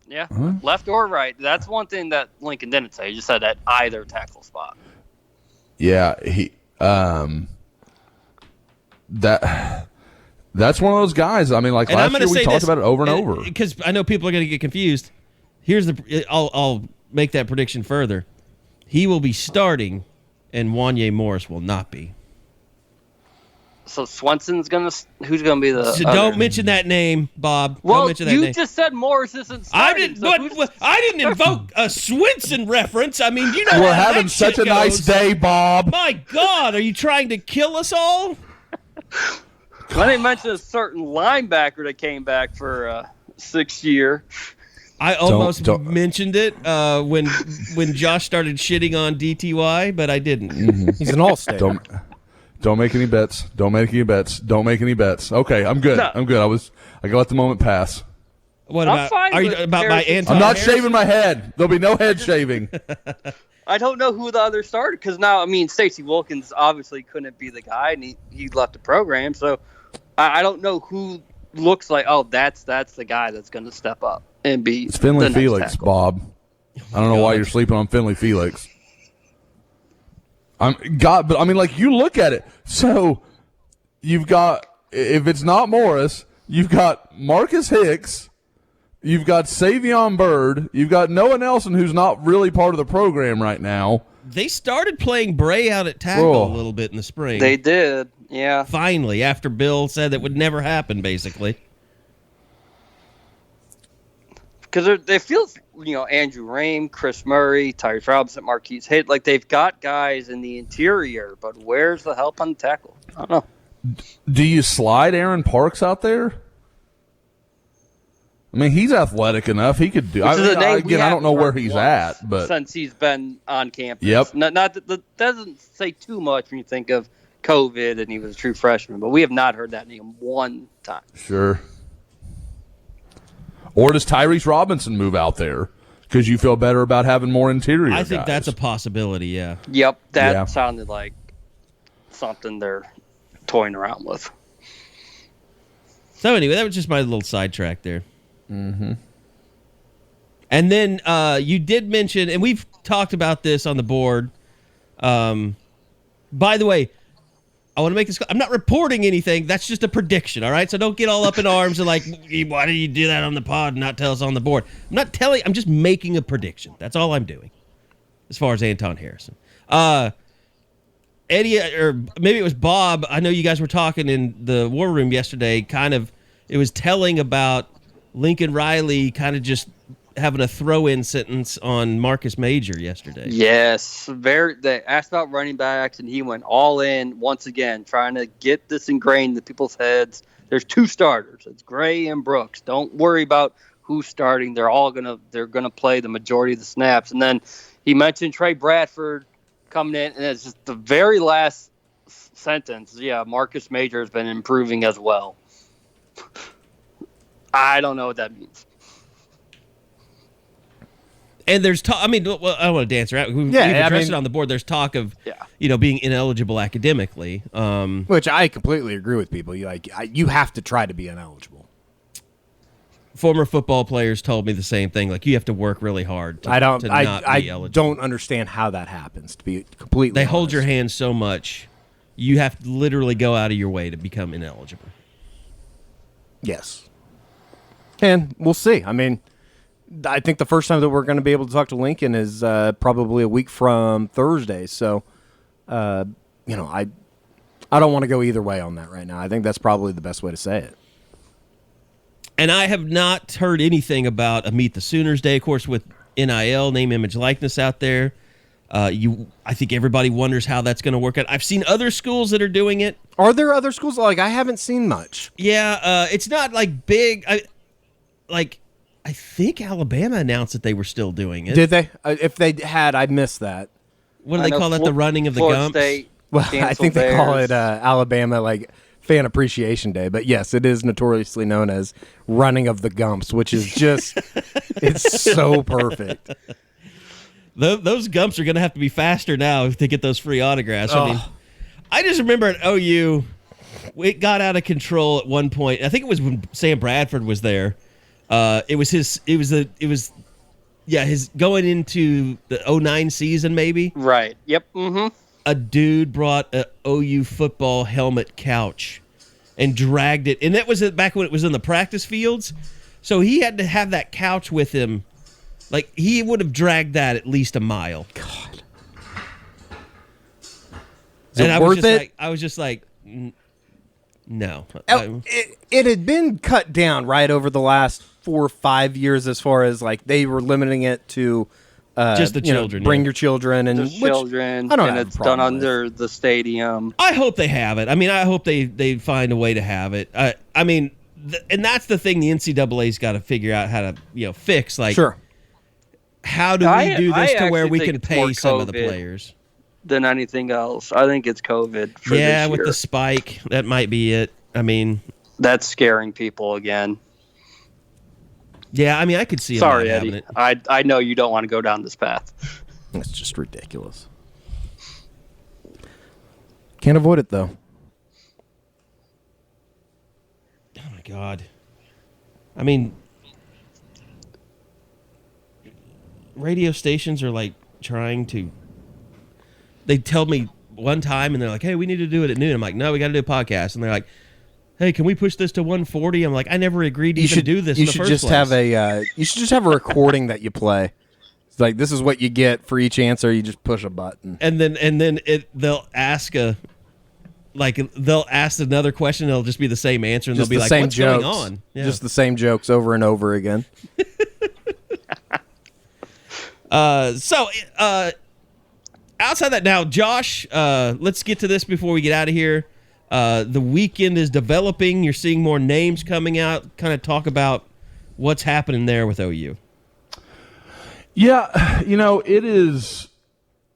Yeah, left or right. That's one thing that Lincoln didn't say. He just said at either tackle spot. Yeah, that's one of those guys. I mean, like and last year we talked about it over and over. Because I know people are going to get confused. I'll make that prediction further. He will be starting, and Wanye Morris will not be. So Swenson's who's gonna be the? So other? don't mention that name, Bob. Well, don't mention that you name. just said Morris isn't starting. I didn't invoke a Swenson reference. I mean, you know, We're how having that such shit a nice goes. day, Bob. My God, are you trying to kill us all? When they mentioned a certain linebacker that came back for 6 year. I almost Don't- mentioned it when Josh started shitting on DTY, but I didn't. He's an all-state. Don't make any bets. Don't make any bets. Don't make any bets. Okay, I'm good. No. I'm good. I can let the moment pass. What I'm about? fine Are you with about my Harrison. Anton? I'm not Harrison? shaving my head. There'll be no head shaving. I don't know who the other starter because now I mean Stacey Wilkins obviously couldn't be the guy and he left the program, so I don't know who looks like that's the guy that's going to step up and be. It's Finley the next Felix, tackle. Bob. I don't know why you're sleeping on Finley Felix. But I mean, like, you look at it. So you've got, if it's not Morris, you've got Marcus Hicks, you've got Savion Byrd, you've got Noah Nelson, who's not really part of the program right now. They started playing Bray out at tackle Oh. a little bit in the spring. They did, yeah. Finally, after Bill said that would never happen, basically. Because it feels, Andrew Rame, Chris Murray, Tyrese Robinson, Marquise Hayes, like they've got guys in the interior, but where's the help on the tackle? I don't know. Do you slide Aaron Parks out there? I mean, he's athletic enough. He could do. Which is a name we I don't know haven't where heard he's once at, but since he's been on campus. Yep. Not that doesn't say too much when you think of COVID and he was a true freshman, but we have not heard that name one time. sure. Or does Tyrese Robinson move out there because you feel better about having more interior? I think guys? that's a possibility, yeah. Yep, that Yeah. sounded like something they're toying around with. So anyway, that was just my little sidetrack there. Mm-hmm. And then you did mention, and we've talked about this on the board. By the way, I want to make this. I'm not reporting anything. That's just a prediction, all right? So don't get all up in arms and like, why did you do that on the pod and not tell us on the board? I'm not telling. I'm just making a prediction. That's all I'm doing as far as Anton Harrison. Eddie, or maybe it was Bob. I know you guys were talking in the war room yesterday. It was telling about Lincoln Riley kind of just having a throw-in sentence on Marcus Major yesterday. Yes, they asked about running backs, and he went all in once again, trying to get this ingrained in people's heads. There's two starters. It's Gray and Brooks. Don't worry about who's starting. They're gonna play the majority of the snaps. And then he mentioned Trey Bradford coming in, and it's just the very last sentence. Yeah, Marcus Major has been improving as well. I don't know what that means. And there's talk. I mean, well, I don't want to dance around. We've addressed it on the board. There's talk of, being ineligible academically. Which I completely agree with people. You have to try to be ineligible. Former football players told me the same thing. Like, you have to work really hard to not be eligible. Don't understand how that happens, to be completely They hold honest. your hand so much, you have to literally go out of your way to become ineligible. Yes. And we'll see. I mean, I think the first time that we're going to be able to talk to Lincoln is probably a week from Thursday. So, I don't want to go either way on that right now. I think that's probably the best way to say it. And I have not heard anything about a Meet the Sooners Day, of course, with NIL, name, image, likeness out there. I think everybody wonders how that's going to work out. I've seen other schools that are doing it. Are there other schools? I haven't seen much. Yeah, it's not like big. I think Alabama announced that they were still doing it. Did they? If they had, I missed that. What do they call that? The running of the Florida Gumps? State Well, I think they call Bears. it Alabama Fan Appreciation Day, but yes, it is notoriously known as Running of the Gumps, which is just it's so perfect. Those Gumps are going to have to be faster now to get those free autographs. I mean, I just remember at OU, it got out of control at one point. I think it was when Sam Bradford was there. It was his going into the 09 season, maybe. Right. Yep. Mm-hmm. A dude brought a OU football helmet couch and dragged it. And that was back when it was in the practice fields. So he had to have that couch with him. Like, he would have dragged that at least a mile. God. Is it worth it? I was just like, No. It had been cut down right over the last 4 or 5 years as far as like they were limiting it to just the children. Bring your children and Just children. I don't and have it's a problem done with. under the stadium. I hope they have it. I mean, I hope they find a way to have it. I mean, and that's the thing the NCAA's got to figure out how to fix. Like, Sure. How do we do this to where we think can it's pay more some of the COVID players? Than anything else. I think it's COVID for this year. With the spike, that might be it. I mean, that's scaring people again. Yeah, I mean, I could see. Sorry, having Eddie. it. I know you don't want to go down this path. It's just ridiculous. Can't avoid it though. Oh my God. I mean, radio stations are like trying to. They tell me one time, and they're like, "Hey, we need to do it at noon." I'm like, "No, we got to do a podcast." And they're like, "Hey, can we push this to 1:40?" I'm like, "I never agreed to even do this." You should just have a. You should just have a recording that you play. It's like this is what you get for each answer. You just push a button, and then they'll ask they'll ask another question. It'll just be the same answer, and just they'll be the like, same "What's jokes. going on?" Yeah. Just the same jokes over and over again. Outside that now, Josh, let's get to this before we get out of here. The weekend is developing. You're seeing more names coming out. Kind of talk about what's happening there with OU. Yeah, it is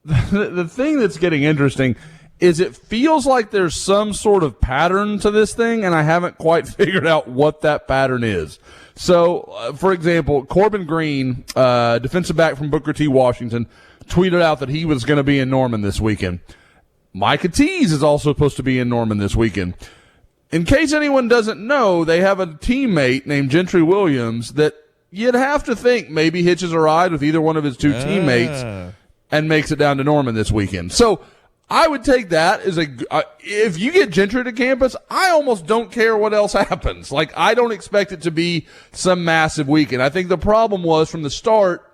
the thing that's getting interesting is it feels like there's some sort of pattern to this thing, and I haven't quite figured out what that pattern is. So, for example, Corbin Green, defensive back from Booker T. Washington, tweeted out that he was going to be in Norman this weekend. Micah Tease is also supposed to be in Norman this weekend. In case anyone doesn't know, they have a teammate named Gentry Williams that you'd have to think maybe hitches a ride with either one of his two teammates and makes it down to Norman this weekend. So I would take that as if you get Gentry to campus, I almost don't care what else happens. Like, I don't expect it to be some massive weekend. I think the problem was from the start,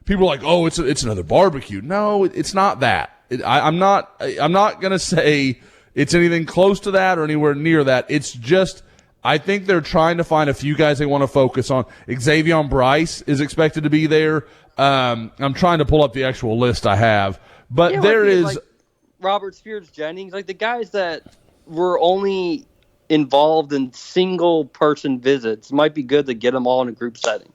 people were like, oh, it's another barbecue. No, it's not that. I'm not going to say it's anything close to that or anywhere near that. It's just, I think they're trying to find a few guys they want to focus on. Xavier Bryce is expected to be there. I'm trying to pull up the actual list I have, but there is like Robert Spears Jennings, like the guys that were only involved in single person visits. Might be good to get them all in a group setting.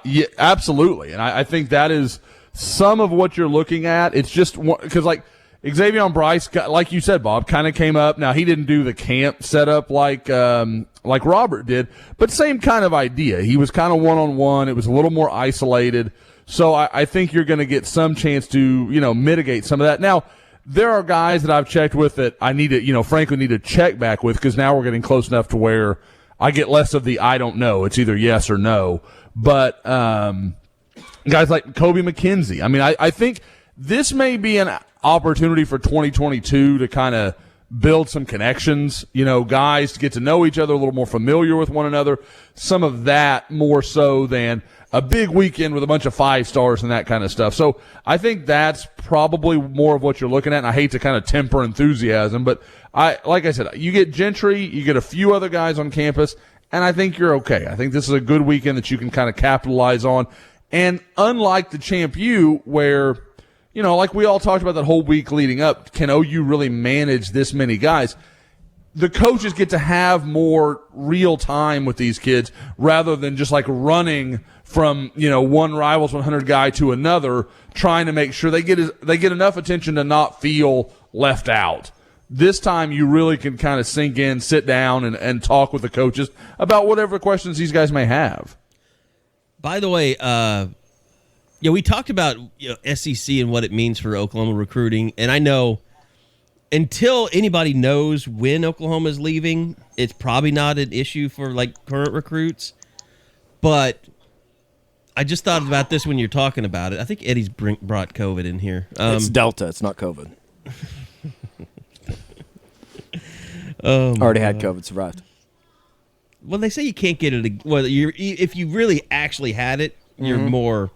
Yeah, absolutely. And I think that is some of what you're looking at. It's just because, like, Xavier Bryce, like you said, Bob, kind of came up. Now, he didn't do the camp setup like Robert did, but same kind of idea. He was kind of one-on-one. It was a little more isolated. So I think you're going to get some chance to, mitigate some of that. Now, there are guys that I've checked with that I need to, frankly, need to check back with because now we're getting close enough to where I get less of the I don't know. It's either yes or no. But guys like Kobe McKenzie. I mean, I think this may be an opportunity for 2022 to kind of build some connections, guys to get to know each other, a little more familiar with one another. Some of that more so than a big weekend with a bunch of 5 stars and that kind of stuff. So I think that's probably more of what you're looking at. And I hate to kind of temper enthusiasm, but like I said, you get Gentry, you get a few other guys on campus, and I think you're okay. I think this is a good weekend that you can kind of capitalize on. And unlike the Champ U, where, like we all talked about that whole week leading up, can OU really manage this many guys? The coaches get to have more real time with these kids rather than just like running from, one Rivals 100 guy to another, trying to make sure they get enough attention to not feel left out. This time you really can kind of sink in, sit down, and talk with the coaches about whatever questions these guys may have. By the way, we talked about SEC and what it means for Oklahoma recruiting, and I know until anybody knows when Oklahoma is leaving, it's probably not an issue for like current recruits. But I just thought about this when you're talking about it. I think Eddie's brought COVID in here. It's Delta. It's not COVID. Already had COVID, survived. Well, they say you can't get it. Well, if you really actually had it, you're more.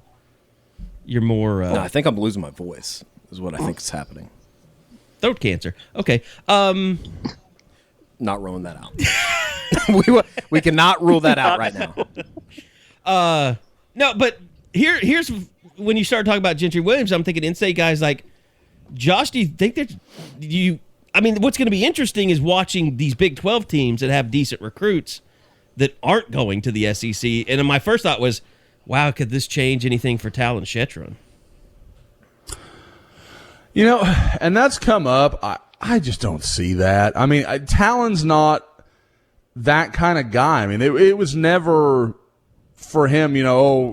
No, I think I'm losing my voice. Is what I think is happening. throat cancer. Okay. Not ruling that out. we cannot rule that out right now. No, but here's when you start talking about Gentry Williams, I'm thinking in-state guys like Josh. Do you think that what's going to be interesting is watching these Big 12 teams that have decent recruits that aren't going to the SEC. And then my first thought was, wow, could this change anything for Talon Shetron? And that's come up. I just don't see that. I mean, Talon's not that kind of guy. I mean, it was never for him,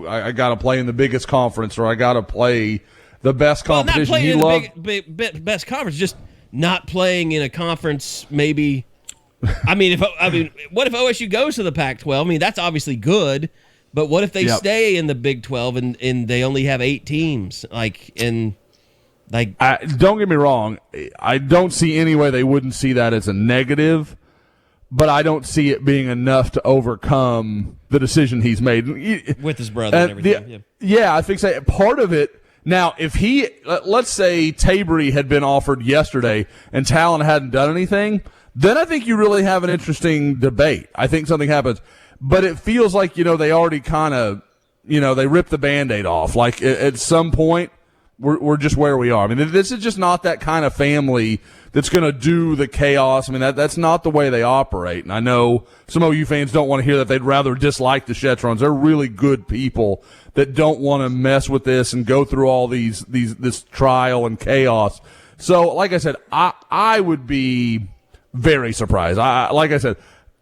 I got to play in the biggest conference or I got to play the best competition. Not playing in the best conference, just not playing in a conference maybe. What if OSU goes to the Pac-12? I mean, that's obviously good, but what if they stay in the Big 12 and they only have 8 teams? Don't get me wrong. I don't see any way they wouldn't see that as a negative, but I don't see it being enough to overcome the decision he's made with his brother and everything. I think so. Part of it. Now, if let's say Tabry had been offered yesterday and Talon hadn't done anything, then I think you really have an interesting debate. I think something happens. But it feels like, they already kind of, they ripped the Band-Aid off. Like at some point, we're just where we are. I mean, this is just not that kind of family that's going to do the chaos. I mean, that's not the way they operate. And I know some OU fans don't want to hear that. They'd rather dislike the Shetrons. They're really good people that don't want to mess with this and go through all this trial and chaos. So, like I said, I would be very surprised. Like I said,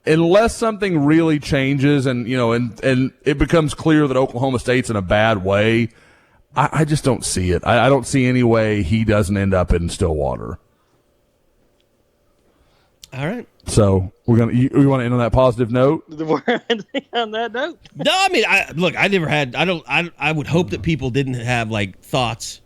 unless something really changes and it becomes clear that Oklahoma State's in a bad way, I just don't see it. I don't see any way he doesn't end up in Stillwater. All right. So we want to end on that positive note. We're ending on that note. No, I mean, I would hope that people didn't have like thoughts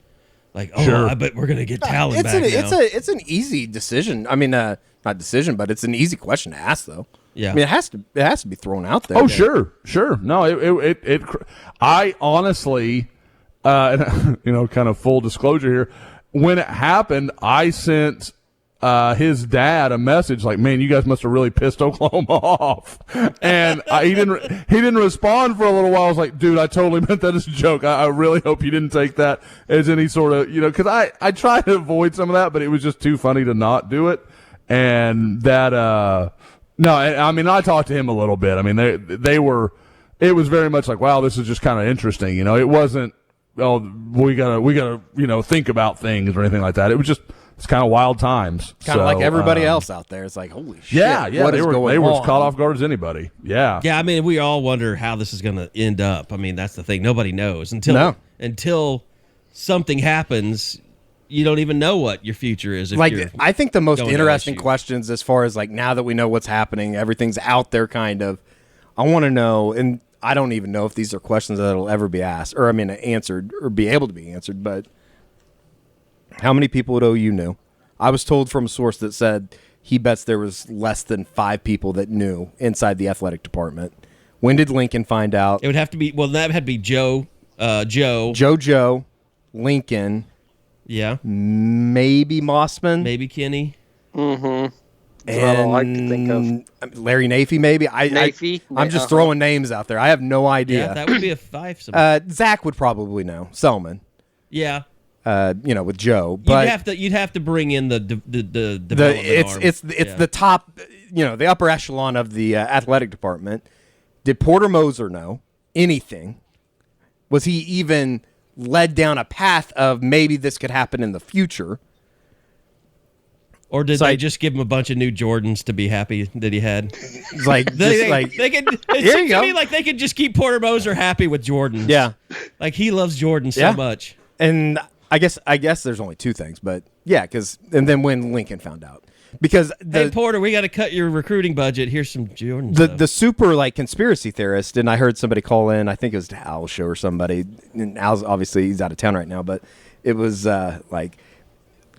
like, sure. I bet we're gonna get Talon back. It's an easy decision. I mean, not decision, but it's an easy question to ask, though. Yeah. I mean, it has to be thrown out there. Oh, sure. No, I honestly. Kind of full disclosure here. When it happened, I sent his dad a message like, "Man, you guys must have really pissed Oklahoma off." And he didn't respond for a little while. I was like, "Dude, I totally meant that as a joke. I really hope you didn't take that as any sort of because I try to avoid some of that, but it was just too funny to not do it." And that no, I mean, I talked to him a little bit. I mean, they were. It was very much like, wow, this is just kind of interesting. It wasn't. Oh, we gotta think about things or anything like that. It was just it's kind of wild times. Kind of like everybody else out there. It's like, holy shit. Yeah. They were as caught off guard as anybody. Yeah. Yeah. I mean, we all wonder how this is going to end up. I mean, that's the thing. Nobody knows until something happens. You don't even know what your future is. I think the most interesting questions, as far as like now that we know what's happening, everything's out there. Kind of. I want to know and. I don't even know if these are questions that'll ever be asked, or answered, or be able to be answered. But how many people at OU knew? I was told from a source that said he bets there was less than 5 people that knew inside the athletic department. When did Lincoln find out? It would have to be. Well, that had to be Joe, Lincoln. Yeah. Maybe Mossman. Maybe Kenny. Mm-hmm. And all I can think of. Larry Nafee, maybe. I'm just throwing names out there. I have no idea. Yeah, that would be a 5. Zach would probably know. Selman. Yeah. With Joe, but you'd have to bring in the development arm. It's the top, the upper echelon of the athletic department. Did Porter Moser know anything? Was he even led down a path of maybe this could happen in the future? Or did they just give him a bunch of new Jordans to be happy that he had? They could. It seems to me like they could just keep Porter Moser happy with Jordans. Yeah, like he loves Jordans so much. And I guess there's only 2 things, but yeah, and then when Lincoln found out, because hey Porter, we got to cut your recruiting budget. Here's some Jordans. The super conspiracy theorist, and I heard somebody call in. I think it was Al's show or somebody. And Al's obviously he's out of town right now, but it was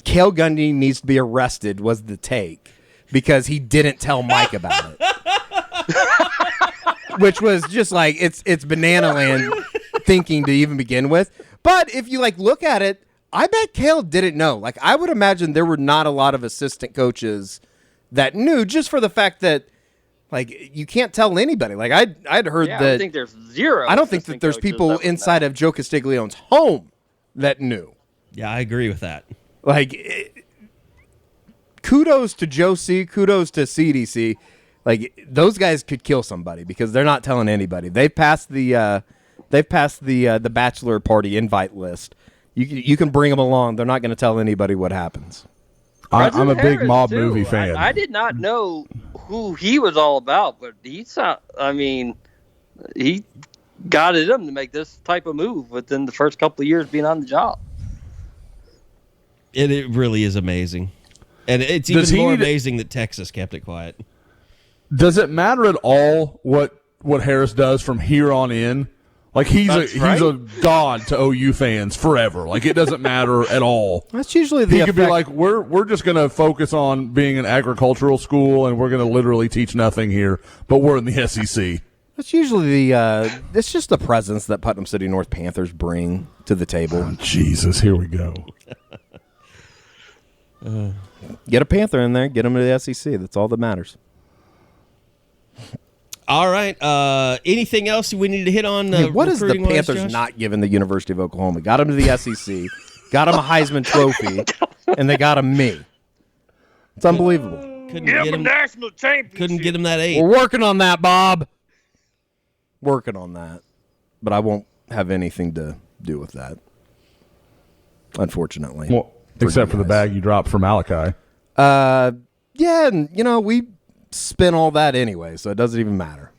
Cale Gundy needs to be arrested was the take because he didn't tell Mike about it. Which was just it's banana land thinking to even begin with. But if you look at it, I bet Cale didn't know. Like, I would imagine there were not a lot of assistant coaches that knew, just for the fact that, like, you can't tell anybody. Like, I'd heard Yeah, that. I don't think there's zero. I don't think that there's people inside of Joe Castiglione's home that knew. Yeah, I agree with that. Like, kudos to Joe C. Kudos to CDC. Like, those guys could kill somebody because they're not telling anybody. They've passed the bachelor party invite list. You can bring them along. They're not going to tell anybody what happens. I'm a big Harris, mob too. movie fan. I did not know who he was all about, but he got it in him to make this type of move within the first couple of years being on the job. It really is amazing. And it's even more amazing that Texas kept it quiet. Does it matter at all what Harris does from here on in? Like, he's a god to OU fans forever. Like, it doesn't matter at all. That's usually the He could be like, we're just going to focus on being an agricultural school, and we're going to literally teach nothing here, but we're in the SEC. That's usually it's just the presence that Putnam City North Panthers bring to the table. Oh, Jesus, here we go. Get a Panther in there, get them to the SEC. That's all that matters. All right. Anything else we need to hit on? What is the recruiting-wise, Panthers Josh? not giving the University of Oklahoma? Got them to the SEC, got them a Heisman Trophy, and they got them me. It's unbelievable. Couldn't get him national championship. Couldn't get him that 8. We're working on that, Bob. Working on that. But I won't have anything to do with that, unfortunately. Well, except for the bag you dropped for Malachi. Yeah, and, we spin all that anyway, so it doesn't even matter.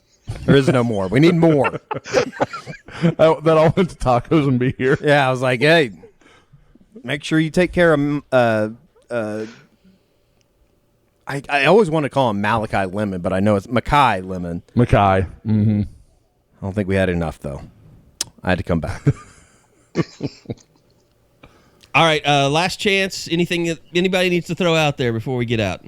There is no more. We need more. That all went to tacos and beer. Yeah, I was like, hey, make sure you take care of I always want to call him Malachi Lemon, but I know it's Mackay Lemon. Mackay. Mm-hmm. I don't think we had enough, though. I had to come back. All right. Last chance. Anything that anybody needs to throw out there before we get out?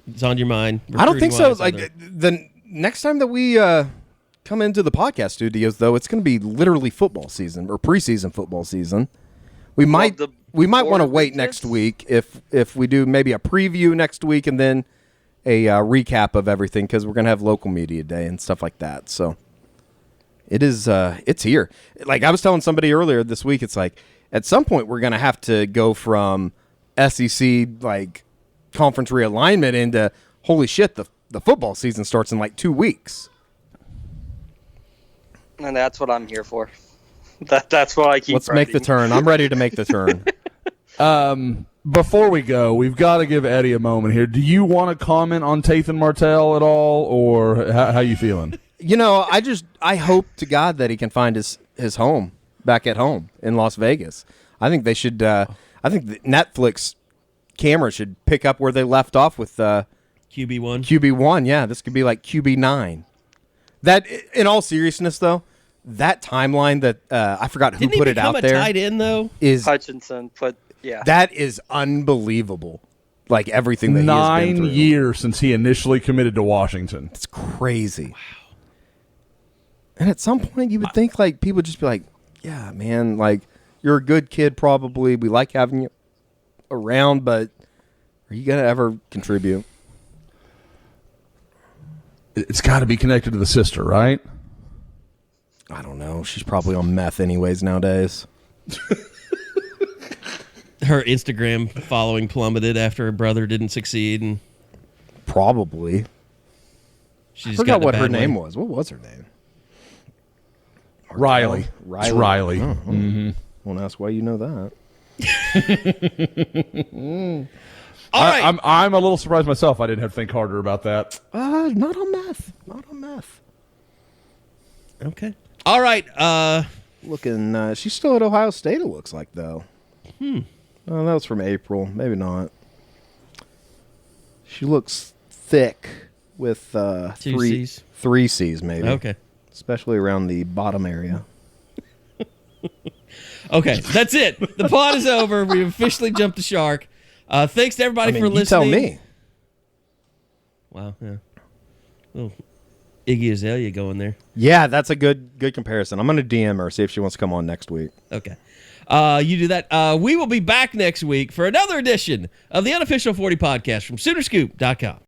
It's on your mind. I don't think so. recruiting-wise, Like, the next time that we come into the podcast studios, though, it's going to be literally football season or preseason football season. We might want to wait next week if we do maybe a preview next week and then a recap of everything, because we're going to have local media day and stuff like that. So it is it's here. Like I was telling somebody earlier this week, it's like at some point we're going to have to go from SEC like conference realignment into holy shit, the football season starts in like 2 weeks. And that's what I'm here for. That's why I keep Let's make the turn. I'm ready to make the turn. Before we go, we've got to give Eddie a moment here. Do you want to comment on Tathan Martell at all, or how you feeling? I hope to God that he can find his home back at home in Las Vegas. I think they should. I think the Netflix camera should pick up where they left off with QB1. QB1. Yeah, this could be like QB9. That, in all seriousness, though, that timeline that I forgot who put it out there. Didn't he become a tight end though? Is Hutchinson put? Yeah, that is unbelievable. Like everything that he has been through. 9 years since he initially committed to Washington. It's crazy. Wow. And at some point, you would think like people would just be like, "Yeah, man, like you're a good kid. Probably we like having you around, but are you gonna ever contribute?" It's got to be connected to the sister, right? I don't know. She's probably on meth anyways nowadays. Her Instagram following plummeted after her brother didn't succeed, and Probably. I she's forgot got what her name was. What was her name? Riley. Riley. It's Riley. Oh, Mm-hmm. Won't ask why you know that. All right. I'm a little surprised myself. I didn't have to think harder about that. Not on meth. Not on meth. Okay. All right. Looking, she's still at Ohio State, it looks like, though. Oh, that was from April. Maybe not. She looks thick with Two C's? 3 C's, maybe. Okay. Especially around the bottom area. Okay. That's it. The pod is over. We've officially jumped the shark. Thanks to everybody for listening. You tell me. Wow. Yeah. Well, Iggy Azalea going there. Yeah, that's a good comparison. I'm going to DM her, see if she wants to come on next week. Okay. You do that. We will be back next week for another edition of the Unofficial 40 podcast from Soonerscoop.com.